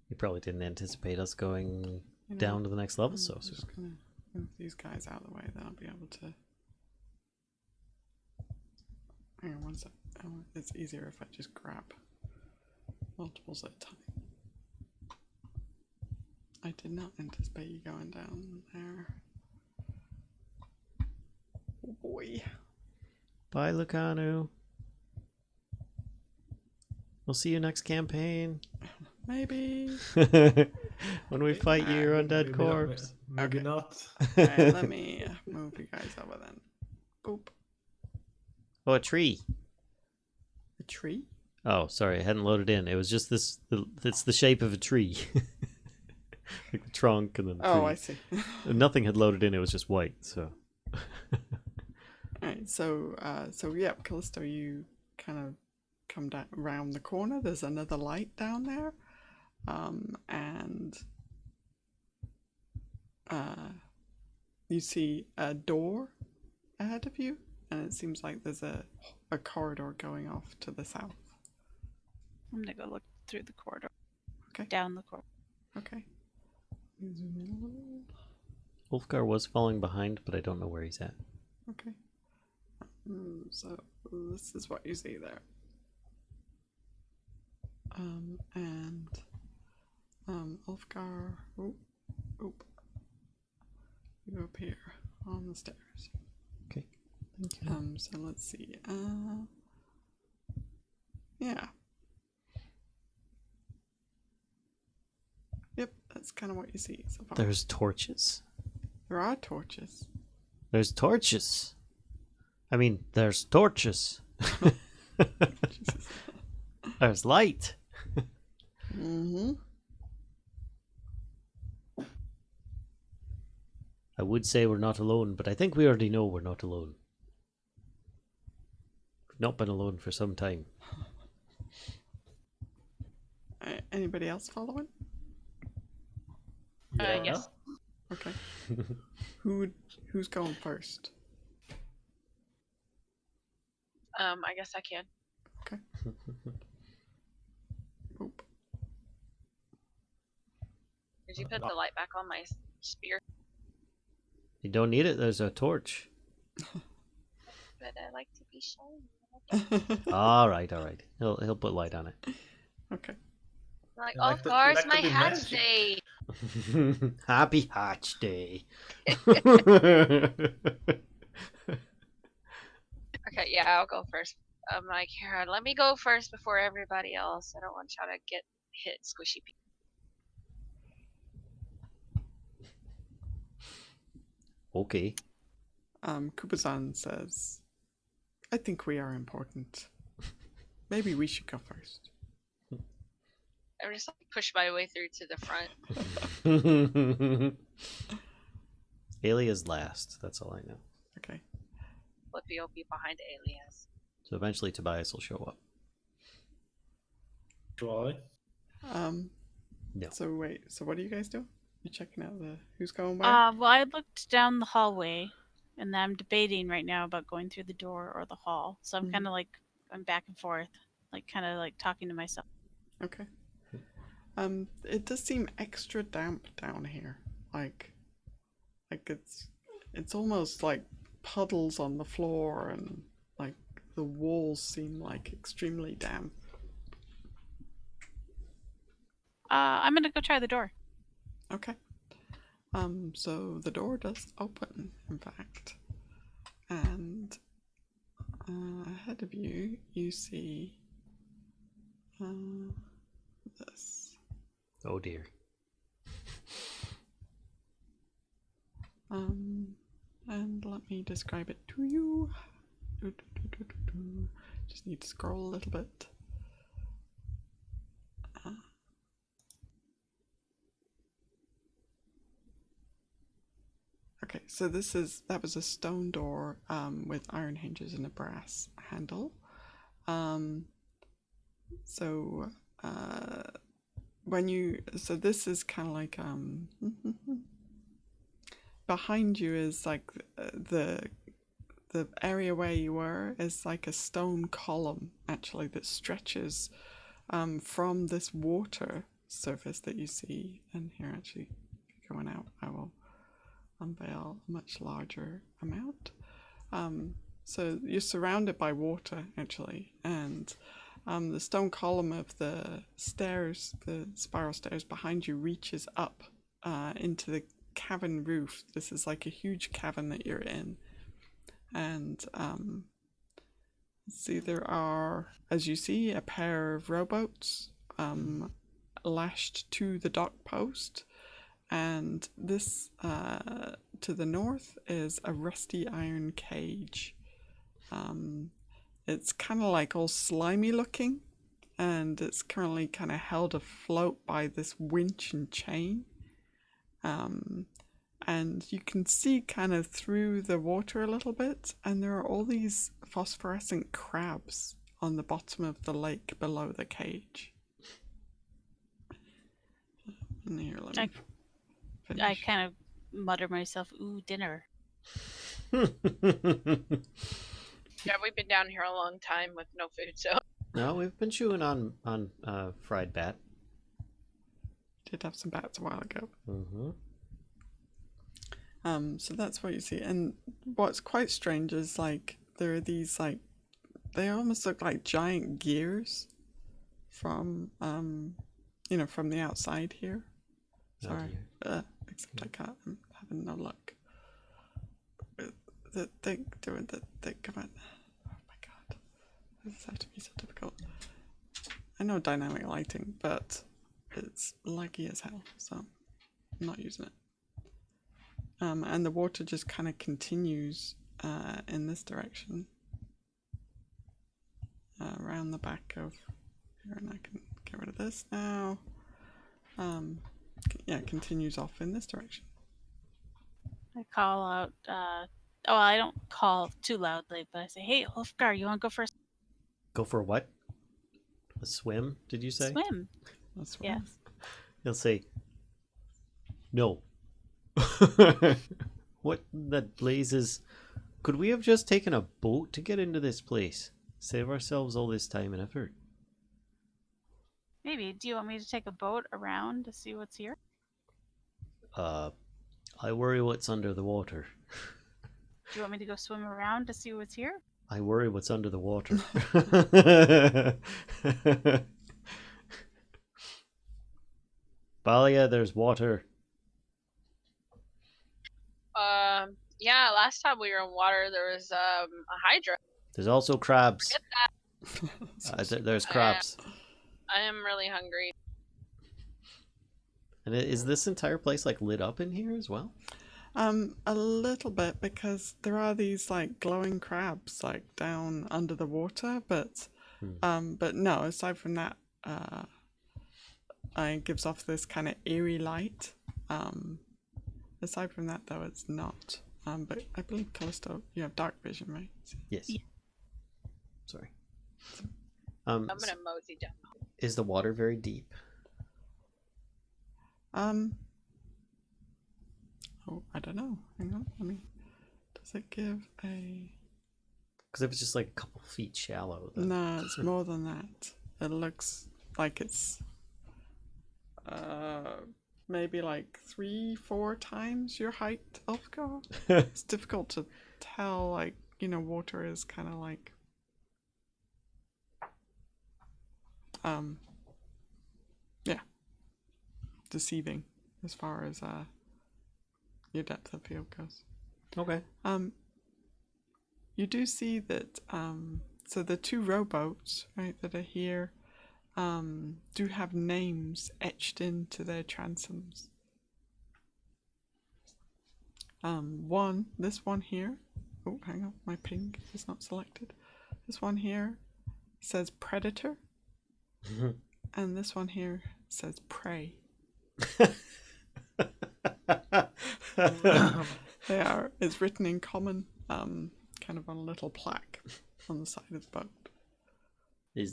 You probably didn't anticipate us going You know, down to the next level so I'm soon. just gonna move these guys out of the way, then I'll be able to. Hang on 1 sec. Oh, it's easier if I just grab multiples at a time. I did not anticipate you going down there. Oh boy. Bye, Lucanu. We'll see you next campaign. Maybe. When we fight your undead corpse. Maybe Okay. not. Alright, let me move you guys over then. Boop. Oh, a tree. A tree? Oh, sorry, I hadn't loaded in. It was just this. It's the shape of a tree, like the trunk and then the Oh, tree. I see. Nothing had loaded in. It was just white. So. Alright, so yeah, Kellisto, you kind of come down around the corner. There's another light down there, and you see a door ahead of you, and it seems like there's a corridor going off to the south. I'm gonna go look through the corridor. Okay. Down the corridor. Okay. Zoom in a little. Ulfgar was falling behind, but I don't know where he's at. Okay. So this is what you see there. And Ulfgar, you go up here on the stairs. Okay. Thank you. So let's see. Yeah. Yep, that's kind of what you see so far. There's torches. There are torches. There's torches. I mean, there's torches. Jesus. There's light. Mm-hmm. I would say we're not alone, but I think we already know we're not alone. We've not been alone for some time. Anybody else following? Yes. Okay. Who's going first? I guess I can. Okay. Oop. Did you put the light back on my spear? You don't need it. There's a torch. But I like to be shown. All right. He'll put light on it. Okay. Like, I oh, like to- course, like to my be hatch magic. day. Happy Hatch Day. Okay, yeah, I'll go first. I'm like, here, let me go first before everybody else. I don't want y'all to get hit, squishy people. Okay. Kupazan says, I think we are important. Maybe we should go first. I just like, push my way through to the front. Aelia's last. That's all I know. Okay. Flippy will be behind Aelia's. So eventually Tobias will show up. Troy. No. So wait, so what are you guys doing? You checking out who's going by? Well, I looked down the hallway, and I'm debating right now about going through the door or the hall. So I'm kind of like, I'm back and forth, like kind of like talking to myself. Okay. It does seem extra damp down here. Like it's almost like puddles on the floor, and like the walls seem like extremely damp. I'm gonna go try the door. Okay. So the door does open, in fact, and ahead of you, you see this. Oh dear. And let me describe it to you. Just need to scroll a little bit. Okay, so that was a stone door with iron hinges and a brass handle. So this is kind of like behind you is like the area where you were is like a stone column actually that stretches from this water surface that you see. And here, actually, going out, I will unveil a much larger amount. So you're surrounded by water actually, and the stone column of the stairs, the spiral stairs behind you, reaches up into the cavern roof. This is like a huge cavern that you're in. And see, there are, as you see, a pair of rowboats lashed to the dock post. And this, to the north, is a rusty iron cage. It's kind of like all slimy looking, and it's currently kind of held afloat by this winch and chain. And you can see kind of through the water a little bit, and there are all these phosphorescent crabs on the bottom of the lake below the cage. And here, let me finish. I kind of mutter myself, "Ooh, dinner." Yeah, we've been down here a long time with no food, so. No, we've been chewing on fried bat. Did have some bats a while ago. Mm-hmm. So that's what you see. And what's quite strange is like there are these like they almost look like giant gears from from the outside here. Sorry. Except I can't. I'm having no luck. The thing doing the thing. Come on. Oh my god. This has to be so difficult. I know dynamic lighting, but it's laggy as hell, so I'm not using it. And the water just kind of continues in this direction. Around the back of here, and I can get rid of this now. Yeah, it continues off in this direction. I call out, I don't call too loudly, but I say, "Hey, Ulfgar, you want to go for a Go for what? A swim, did you say? swim?" That's what Yes. He'll say, no. What the blazes? Could we have just taken a boat to get into this place? Save ourselves all this time and effort. Maybe. Do you want me to take a boat around to see what's here? I worry what's under the water. Do you want me to go swim around to see what's here? I worry what's under the water. Valia, there's water. Yeah, last time we were in water, there was a hydra. There's also crabs. Forget that. There's crabs. I am really hungry. And is this entire place like lit up in here as well? A little bit, because there are these like glowing crabs like down under the water, but no, aside from that, it gives off this kind of eerie light. Aside from that, though, it's not. But I believe Kellisto, you have dark vision, right? Yes. Yeah. Sorry. I'm gonna mosey down. Is the water very deep? Oh, I don't know. Hang on. Does it give a? Because if it's just like a couple feet shallow. Then... No, it's more than that. It looks like it's maybe like 3-4 times your height, Ulfgar. It's difficult to tell. Like, water is kind of like deceiving as far as your depth of field goes. Okay. You do see that so the 2 rowboats, right, that are here do have names etched into their transoms. This one here, oh, hang on, my ping is not selected. This one here says Predator, and this one here says Prey. It's written in common, kind of on a little plaque on the side of the boat.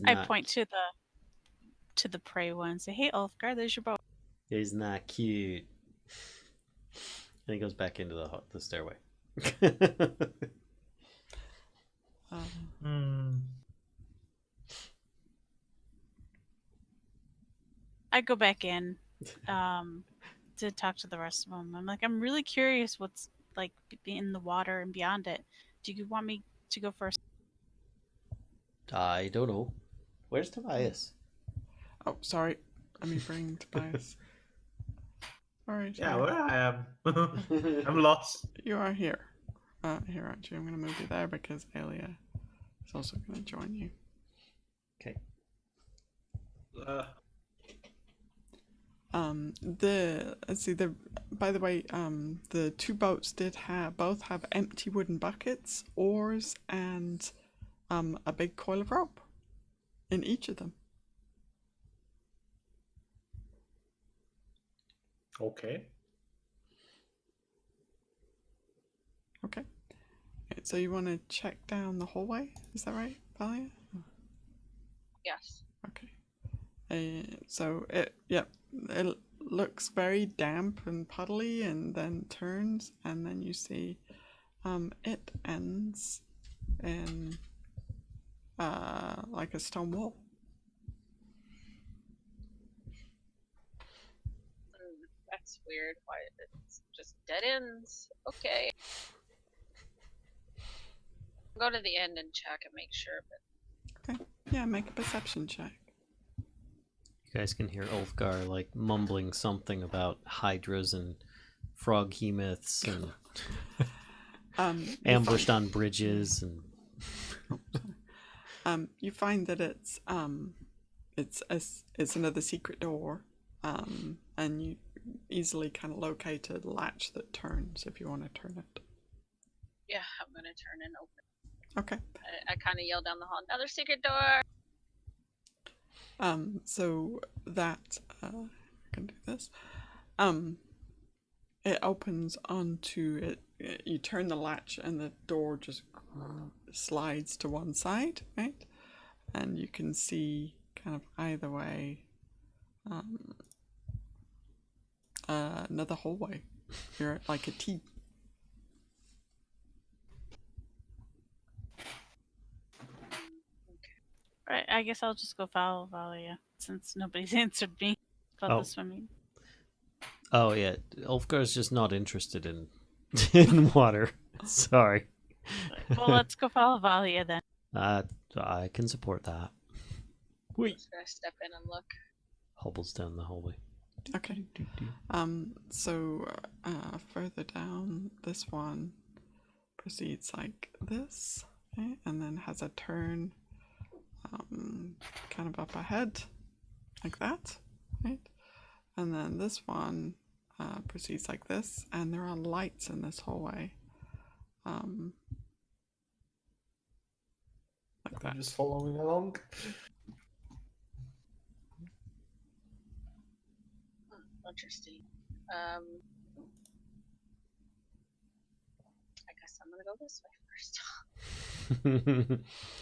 I point to the prey one and say, "Hey, Ulfgar, there's your boat." He's not cute. And he goes back into the stairway. I go back in to talk to the rest of them. I'm like, I'm really curious what's like in the water and beyond it. Do you want me to go first? I don't know. Where's Tobias? Oh, sorry. Let me bring Tobias. Alright. Yeah, where I am. I'm lost. You are here. Here, actually, I'm going to move you there because Aelia is also going to join you. Okay. Let's see, by the way, the two boats both have empty wooden buckets, oars, and a big coil of rope in each of them. Okay. Okay. So you want to check down the hallway? Is that right, Valia? Yes. Okay. It looks very damp and puddly, and then turns, and then you see, it ends in like a stone wall. That's weird. Why it's just dead ends? Okay. Go to the end and check and make sure. But Okay. Yeah, make a perception check. You guys can hear Ulfgar like mumbling something about hydras and frog hemoths and ambushed on bridges and you find that it's another secret door, and you easily kind of locate a latch that turns if you want to turn it. yeah, I'm gonna turn and open. Okay. I kind of yell down the hall. Another secret door. So that I can do this. It opens onto it. You turn the latch, and the door just slides to one side, right? And you can see kind of either way another hallway. You're at like a T. Right, I guess I'll just go follow Valia since nobody's answered me about the swimming. Oh yeah, Ulfgar's just not interested in in water. Sorry. Well, let's go follow Valia then. I can support that. I'm just gonna step in and look. Hobbles down the hallway. Okay. So further down, this one proceeds like this, okay? And then has a turn kind of up ahead, like that, right? And then this one proceeds like this, and there are lights in this hallway. Like that. I'm just following along. Interesting. I guess I'm gonna go this way first.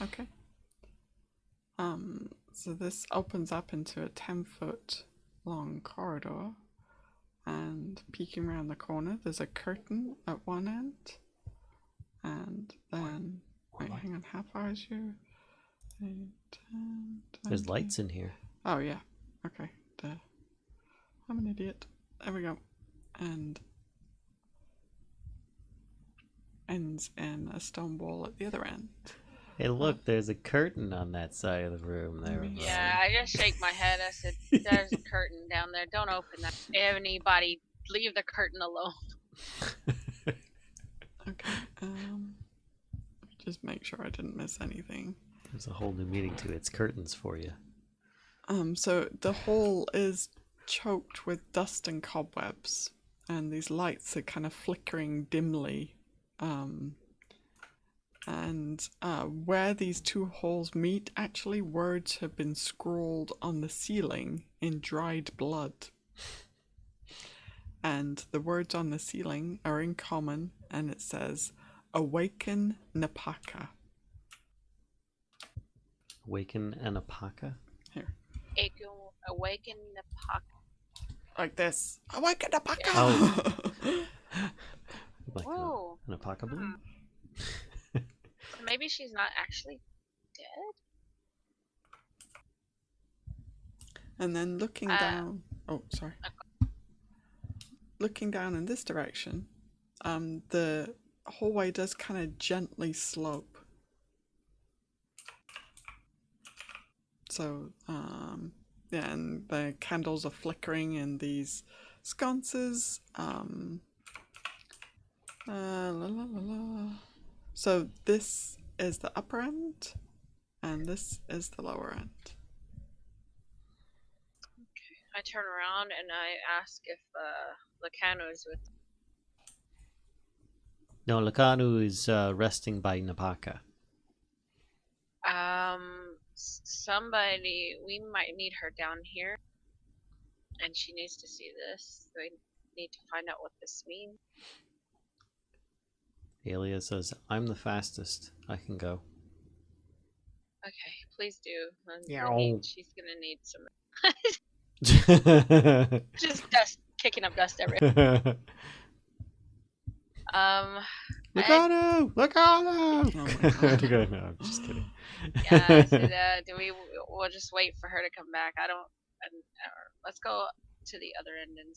Okay. So this opens up into a 10-foot long corridor, and peeking around the corner, there's a curtain at one end, and then wait, hang on, how far is you? 8, 10, There's 20. lights in here. Oh yeah. Okay. Duh. I'm an idiot. There we go. And ends in a stone wall at the other end. Hey, look, there's a curtain on that side of the room there. Yeah, I just shake my head. I said, "There's a curtain down there. Don't open that. Anybody, leave the curtain alone." Okay. Just make sure I didn't miss anything. There's a whole new meaning to its curtains for you. So the hall is choked with dust and cobwebs, and these lights are kind of flickering dimly. And where these two halls meet, actually, words have been scrawled on the ceiling in dried blood. And the words on the ceiling are in common, and it says, "Awaken Napaka." Awaken Anapaka? Here. Awaken the pocket. Like this. "Awaken Napaka!" Oh. Like Whoa. Anapaka blue? Maybe she's not actually dead? And then looking down... Oh, sorry. Looking down in this direction, the hallway does kind of gently slope. So, yeah, and the candles are flickering in these sconces. So this is the upper end, and this is the lower end. I turn around and I ask if Lacano is with. No, Lakanu is resting by Napaka. Somebody, we might need her down here, and she needs to see this. We need to find out what this means. Aelia says, I'm the fastest. I can go. Okay, please do. Yow. She's gonna need some. Just dust, kicking up dust everywhere. Lakanu! Lakanu! Oh my God. No, I'm just kidding. Yeah, I said, we'll just wait for her to come back. Let's go to the other end and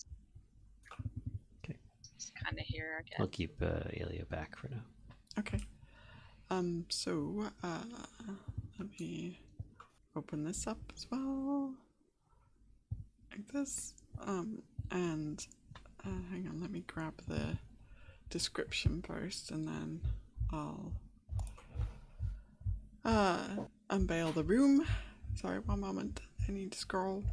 Okay. just kind of here again. I'll keep Aelia back for now. Okay. So let me open this up as well, like this. And hang on, let me grab the description first, and then I'll unveil the room. Sorry, one moment. I need to scroll.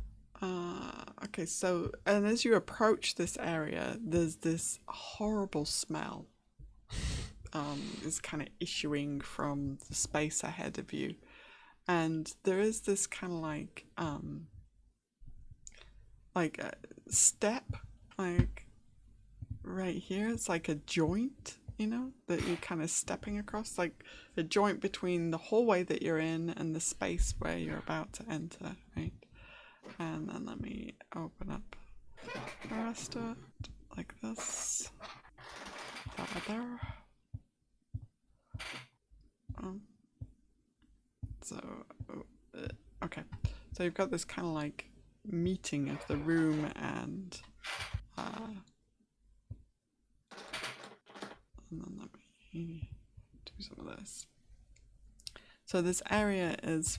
Okay, so, and as you approach this area, there's this horrible smell. Is kind of issuing from the space ahead of you, and there is this kind of like a step, like right here. It's like a joint, you know, that you're kind of stepping across, like a joint between the hallway that you're in and the space where you're about to enter, right? And then let me open up the rest of it like this. That there. Okay, so you've got this kind of like meeting of the room, and then let me do some of this. So this area is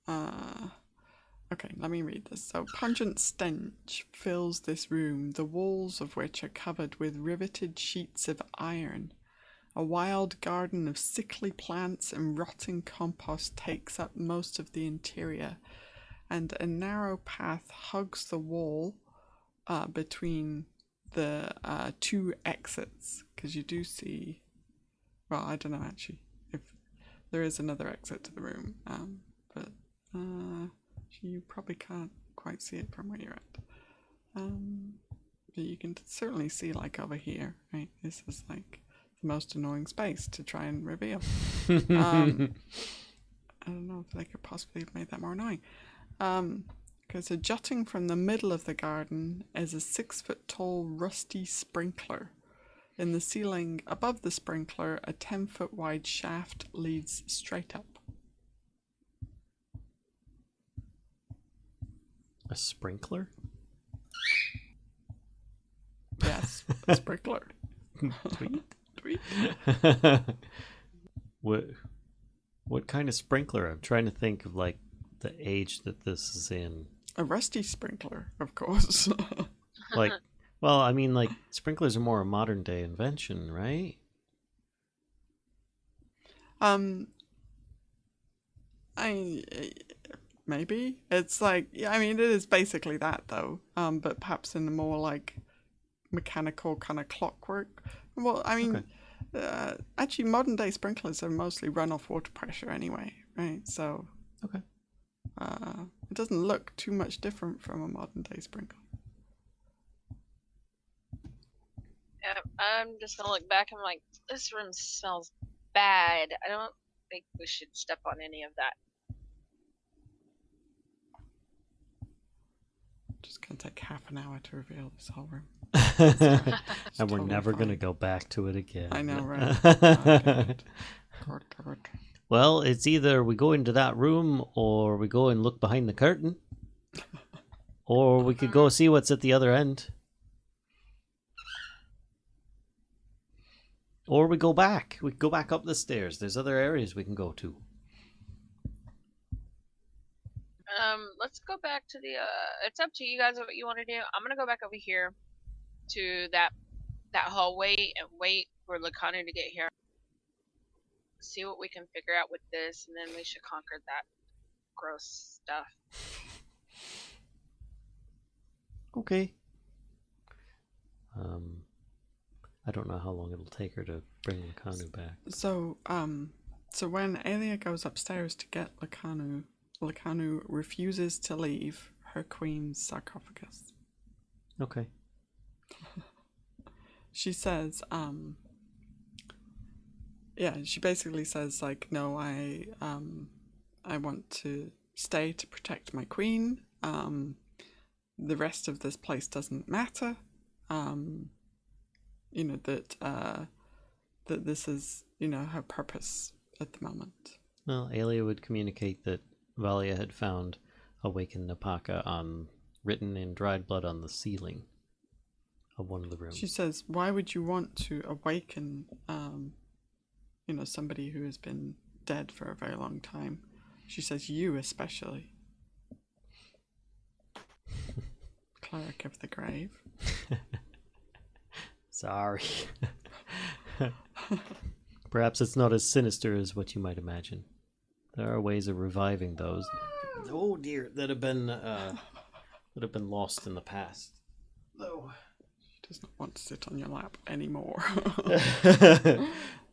okay, let me read this. So, pungent stench fills this room, the walls of which are covered with riveted sheets of iron. A wild garden of sickly plants and rotting compost takes up most of the interior, and a narrow path hugs the wall between the two exits, because you do see, well, I don't know actually if there is another exit to the room, but you probably can't quite see it from where you're at. But you can certainly see, like, over here, right? This is like the most annoying space to try and reveal. I don't know if they could possibly have made that more annoying. Okay, so jutting from the middle of the garden is a 6-foot-tall rusty sprinkler. In the ceiling above the sprinkler, a 10-foot-wide shaft leads straight up. A sprinkler? Yes, a sprinkler. Tweet? Tweet. What kind of sprinkler? I'm trying to think of like the age that this is in. A rusty sprinkler, of course. Like, well, I mean, like, sprinklers are more a modern day invention, right? Maybe it's like, yeah, I mean, it is basically that though, but perhaps in the more like mechanical kind of clockwork. Well, I mean, actually, modern day sprinklers are mostly run off water pressure anyway, right? So, okay, it doesn't look too much different from a modern day sprinkler. Yeah, I'm just gonna look back. I'm like, this room smells bad. I don't think we should step on any of that. Just gonna take half an hour to reveal this whole room. And we're never going to go back to it again. I know, right? God. Well, it's either we go into that room or we go and look behind the curtain. Or we could go see what's at the other end. Or we go back. We could go back up the stairs. There's other areas we can go to. Let's go back to the. It's up to you guys what you want to do. I'm gonna go back over here to that hallway and wait for Lakanu to get here. See what we can figure out with this, and then we should conquer that gross stuff. Okay. I don't know how long it'll take her to bring Lakanu back. So when Aelia goes upstairs to get Lakanu refuses to leave her queen's sarcophagus. Okay. She says, she basically says, like, no, I want to stay to protect my queen. The rest of this place doesn't matter. That this is, her purpose at the moment. Well, Aelia would communicate that Valia had found awakened Napaka written in dried blood on the ceiling of one of the rooms. She says, why would you want to awaken, somebody who has been dead for a very long time? She says, you especially. Cleric of the grave. Sorry. Perhaps it's not as sinister as what you might imagine. There are ways of reviving those. Oh dear, that have been lost in the past. No. She does not want to sit on your lap anymore.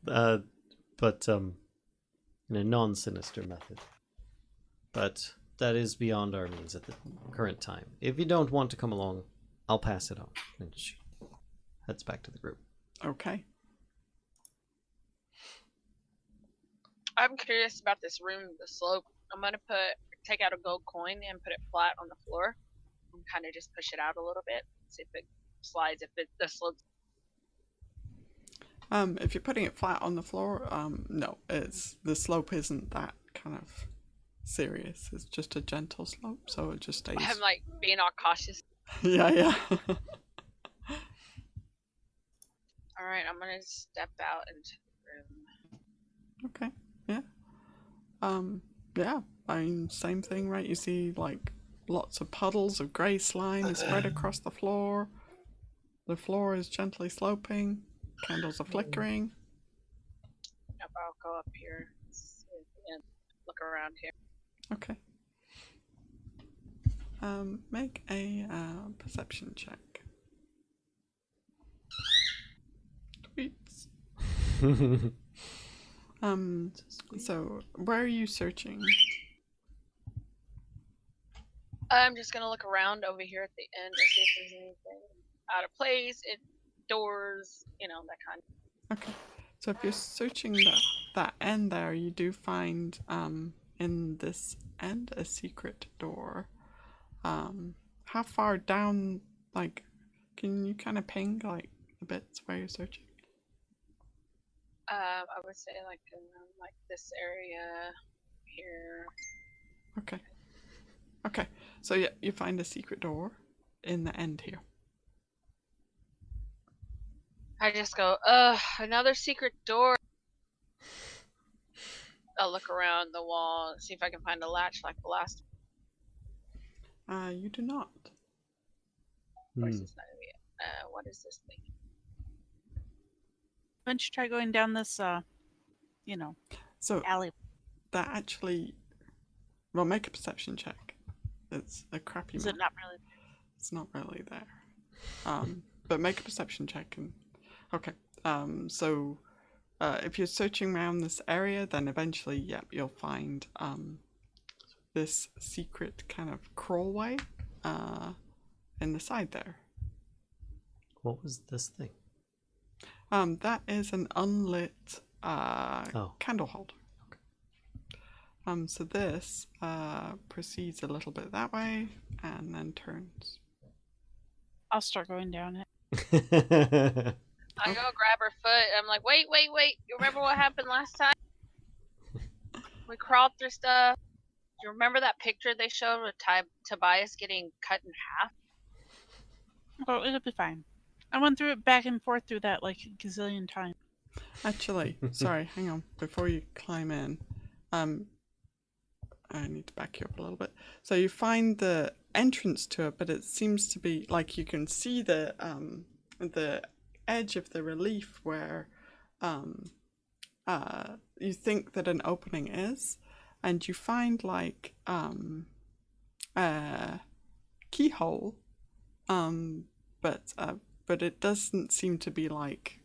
But in a non-sinister method. But that is beyond our means at the current time. If you don't want to come along, I'll pass it on. And she heads back to the group. Okay. I'm curious about this room, the slope. I'm gonna take out a gold coin and put it flat on the floor, and kind of just push it out a little bit, see if it slides. The slope. If you're putting it flat on the floor, no, the slope isn't that kind of serious. It's just a gentle slope, so it just stays. I'm like being all cautious. Yeah. All right, I'm gonna step out into the room. Okay. Yeah. Yeah. I mean, same thing, right? You see, like, lots of puddles of grey slime spread across the floor. The floor is gently sloping. Candles are flickering. Yep, I'll go up here and look around here. Okay. Make a perception check. Tweets. So where are you searching? I'm just gonna look around over here at the end and see if there's anything out of place, doors, that kind of. Okay. So if you're searching that end there, you do find in this end a secret door. How far down, like, can you kind of ping like the bits where you're searching? I would say like this area here. Okay. So yeah, you find a secret door in the end here. I just go, another secret door. I'll look around the wall and see if I can find a latch like the last. You do not. Of course, it's not gonna be it. What is this thing? Why don't you try going down this, So alley? that actually, well, make a perception check. It's a crappy. Is map. it not really? It's not really there. But make a perception check and. Okay. So if you're searching around this area, then eventually, you'll find this secret kind of crawlway in the side there. What was this thing? That is an unlit candle holder. Okay. So this proceeds a little bit that way and then turns. I'll start going down it. I go grab her foot. I'm like, wait. You remember what happened last time? We crawled through stuff. Do you remember that picture they showed with Tobias getting cut in half? Oh, it'll be fine. I went through it back and forth through that like a gazillion times. Actually, sorry, hang on. Before you climb in, I need to back you up a little bit. So you find the entrance to it, but it seems to be like you can see the edge of the relief where you think that an opening is, and you find like a keyhole, but it doesn't seem to be like,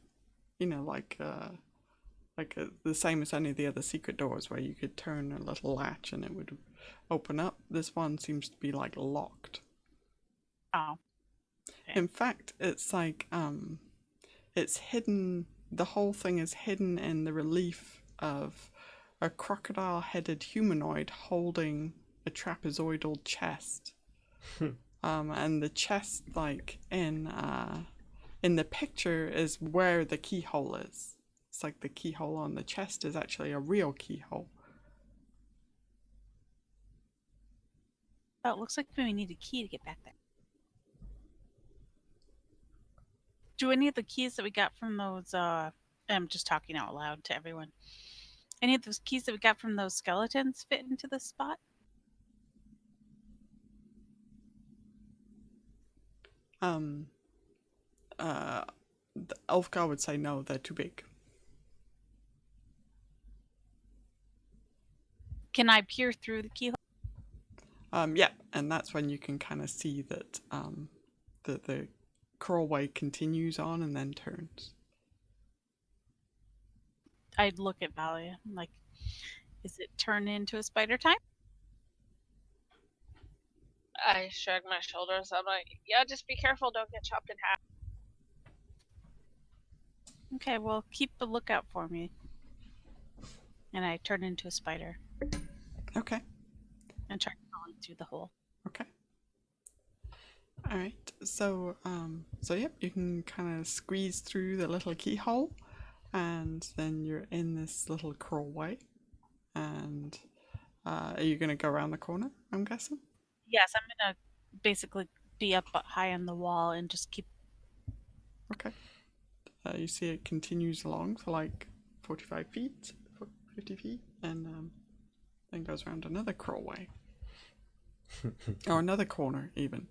the same as any of the other secret doors where you could turn a little latch and it would open up. This one seems to be like locked. Oh. Okay. In fact, it's like it's hidden. The whole thing is hidden in the relief of a crocodile-headed humanoid holding a trapezoidal chest. And the chest, like in the picture, is where the keyhole is. It's like the keyhole on the chest is actually a real keyhole. Oh, it looks like we need a key to get back there. Do any of the keys that we got from those, I'm just talking out loud to everyone. Any of those keys that we got from those skeletons fit into this spot? Ulfgar would say no, they're too big. Can I peer through the keyhole? Yeah, and that's when you can kind of see that the crawlway continues on and then turns. I'd look at Valia, like, is it turned into a spider time? I shrug my shoulders. I'm like, yeah, just be careful, don't get chopped in half. Okay, well, keep a lookout for me. And I turn into a spider Okay. and try crawling through the hole. Okay. All right. So yep, you can kind of squeeze through the little keyhole, and then you're in this little crawlway. And are you gonna go around the corner? I'm guessing. Yes, I'm gonna basically be up high on the wall and just keep. Okay. You see it continues along for like 45 feet, 50 feet, and then goes around another crawlway. Or another corner, even.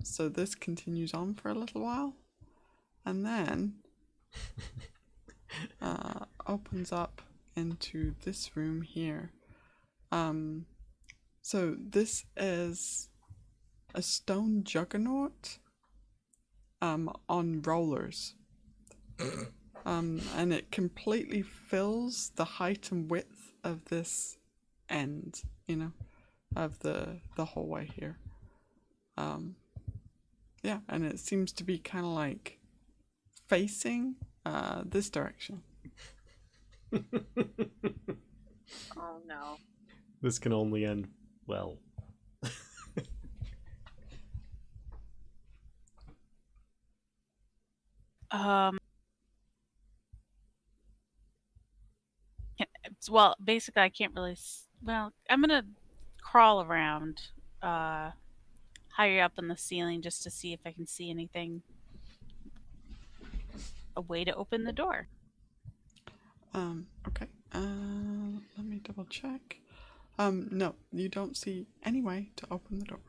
So this continues on for a little while, and then opens up into this room here. So this is a stone juggernaut on rollers. And it completely fills the height and width of this end, of the hallway here. Yeah, and it seems to be kind of like facing this direction. Oh no. This can only end well. Well, basically, I can't really. Well, I'm gonna crawl around higher up in the ceiling just to see if I can see anything. A way to open the door. Okay. Let me double check. No, you don't see any way to open the door.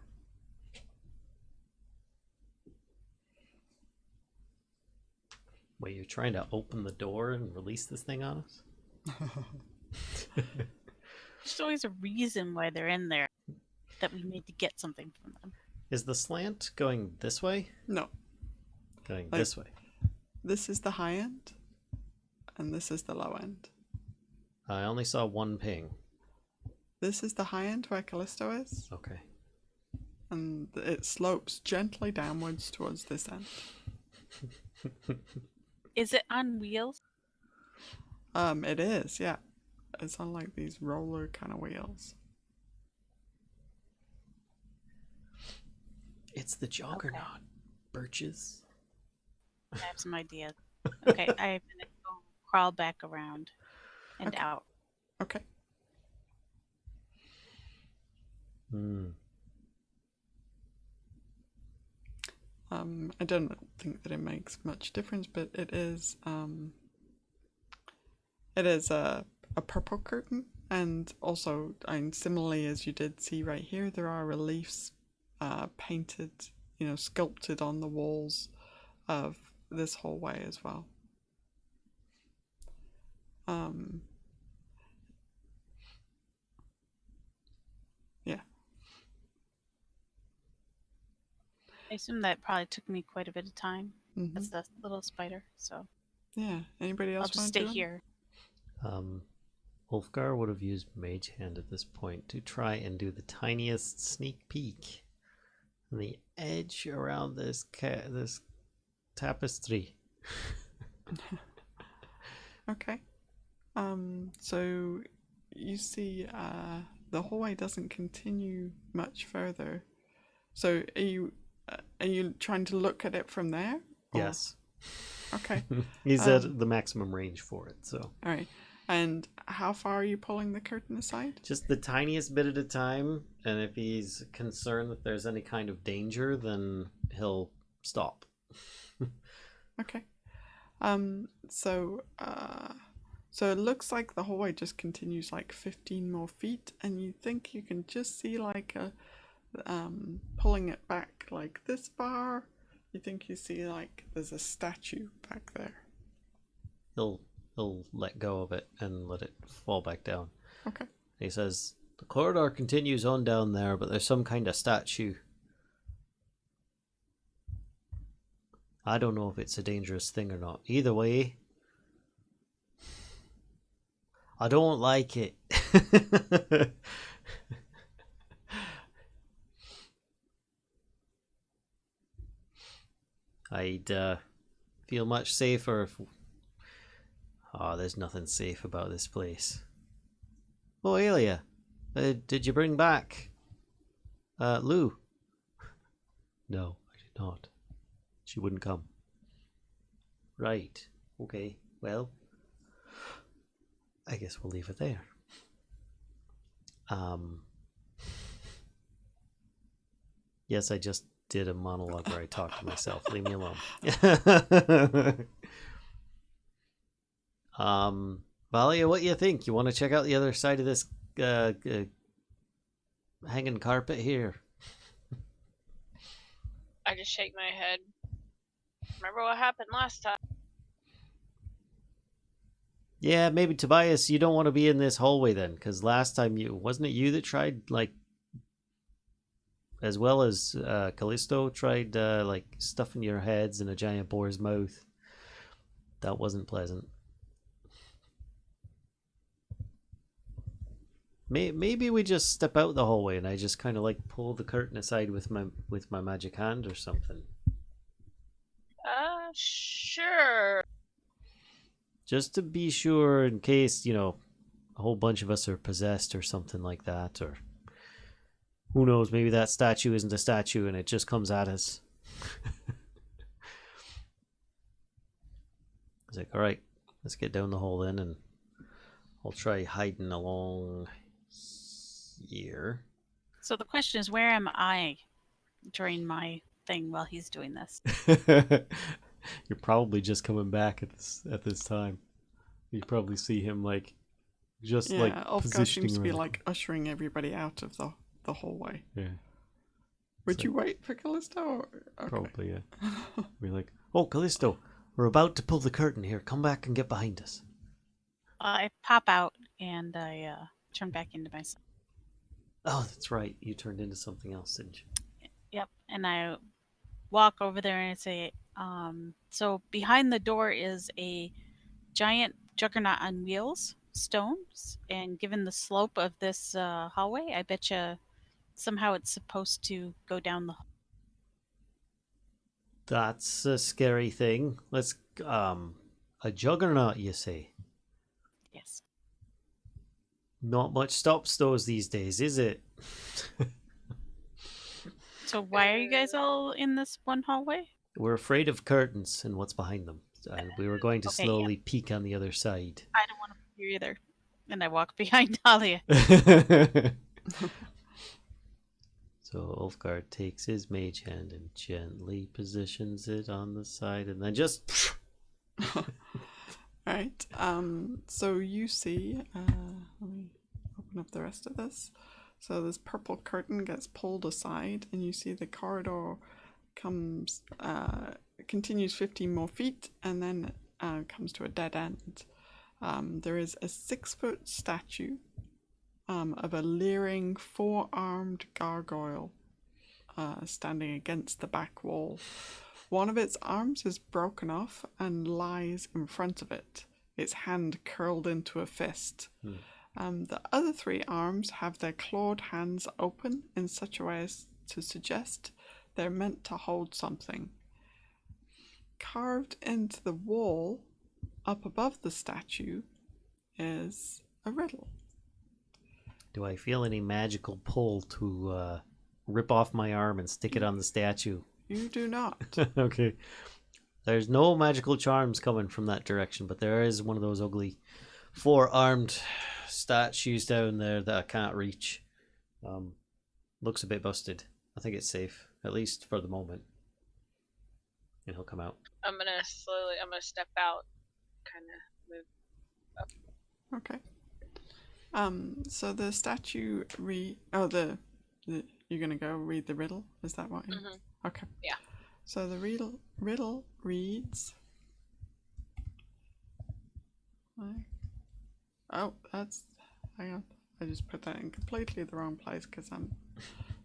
Wait, you're trying to open the door and release this thing on us? There's always a reason why they're in there, that we need to get something from them. Is the slant going this way? No. Going this way. This is the high end, and this is the low end. I only saw one ping. This is the high end where Kellisto is. Okay. And it slopes gently downwards towards this end. Is it on wheels? It is, yeah. It's on like these roller kind of wheels. It's the juggernaut, okay. Birches. I have some ideas. Okay, I'm gonna go crawl back around and out. Okay. I don't think that it makes much difference, but it is a purple curtain And also, and similarly as you did see right here, there are reliefs painted, sculpted on the walls of this hallway as well. Yeah. I assume that probably took me quite a bit of time. Mm-hmm. That's the little spider, so Yeah. Anybody else I'll just want stay to do it? here. Ulfgar would have used Mage Hand at this point to try and do the tiniest sneak peek on the edge around this this tapestry. Okay. So you see, the hallway doesn't continue much further. So are you trying to look at it from there? Or- Yes. Okay. He's at the maximum range for it, so. All right. And how far are you pulling the curtain aside? Just the tiniest bit at a time, and if he's concerned that there's any kind of danger, then he'll stop. Okay. So it looks like the hallway just continues like 15 more feet, and you think you can just see like a pulling it back like this far. You think you see like there's a statue back there. He'll let go of it and let it fall back down. Okay. He says, the corridor continues on down there, but there's some kind of statue. I don't know if it's a dangerous thing or not. Either way, I don't like it. I'd feel much safer if... Oh, there's nothing safe about this place. Oh, Aelia, did you bring back Lou? No, I did not. She wouldn't come. Right. Okay. Well, I guess we'll leave it there. Yes, I just did a monologue where I talked to myself. Leave me alone. Valia, what do you think? You want to check out the other side of this hanging carpet here? I just shake my head. Remember what happened last time? Yeah, maybe Tobias, you don't want to be in this hallway then, because last time wasn't it you that tried, like, as well as Kellisto tried like stuffing your heads in a giant boar's mouth. That wasn't pleasant. Maybe we just step out the hallway and I just kind of like pull the curtain aside with my magic hand or something. Sure. Just to be sure, in case, a whole bunch of us are possessed or something like that, or who knows, maybe that statue isn't a statue and it just comes at us. It's like, all right, let's get down the hole then, and I'll try hiding along here. So the question is, where am I during my thing while he's doing this? You're probably just coming back at this time. You probably see him like just like Ulfgar positioning seems to be around. like ushering everybody out of the hallway. Yeah. Would So- you wait for Kellisto? Or... Okay. Probably, yeah. Be like, oh, Kellisto, we're about to pull the curtain here. Come back and get behind us. I pop out and I turn back into myself. Oh, that's right. You turned into something else, didn't you? Yep, and I walk over there and I say, so behind the door is a giant juggernaut on wheels, stones, and given the slope of this hallway, I bet you somehow it's supposed to go down the. That's a scary thing. Let's, a juggernaut, you say? Yes. Not much stops those these days, is it? So why are you guys all in this one hallway? We're afraid of curtains and what's behind them. And we were going to Okay, slowly peek on the other side. I don't want to be here either. And I walk behind Aelia. So Ulfgar takes his mage hand and gently positions it on the side and then just... Right. So you see, let me open up the rest of this. So this purple curtain gets pulled aside, and you see the corridor continues 15 more feet, and then comes to a dead end. There is a 6-foot statue of a leering 4-armed gargoyle standing against the back wall. One of its arms is broken off and lies in front of it, its hand curled into a fist. The other 3 arms have their clawed hands open in such a way as to suggest they're meant to hold something. Carved into the wall up above the statue is a riddle. Do I feel any magical pull to rip off my arm and stick it on the statue? You do not. Okay. There's no magical charms coming from that direction, but there is one of those ugly 4-armed statues down there that I can't reach. Looks a bit busted. I think it's safe, at least for the moment. And he'll come out. I'm gonna step out, kind of move. Okay. So the statue you're gonna go read the riddle? Is that what? Okay. Yeah. So the riddle reads. Oh, hang on. I just put that in completely the wrong place because I'm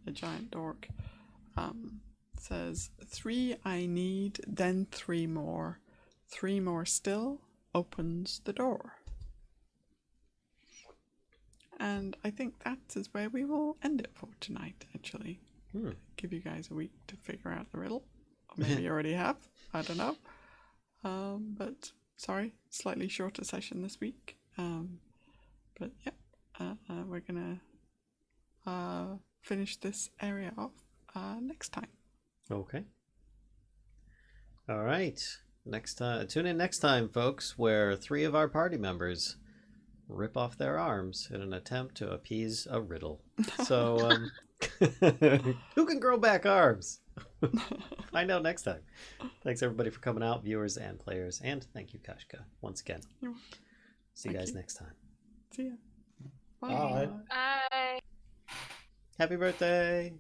a giant dork. Says 3 I need, then 3 more. 3 more still opens the door. And I think that is where we will end it for tonight, actually. Give you guys a week to figure out the riddle. Or maybe you already have. I don't know. But sorry, slightly shorter session this week. But yeah, we're going to finish this area off next time. Okay. All right. Next time, tune in next time, folks, where 3 of our party members rip off their arms in an attempt to appease a riddle. So, who can grow back arms? Find out next time. Thanks everybody for coming out, viewers and players, and thank you, Kashcah, once again. See you guys next time. See ya. Bye. Bye. Happy birthday!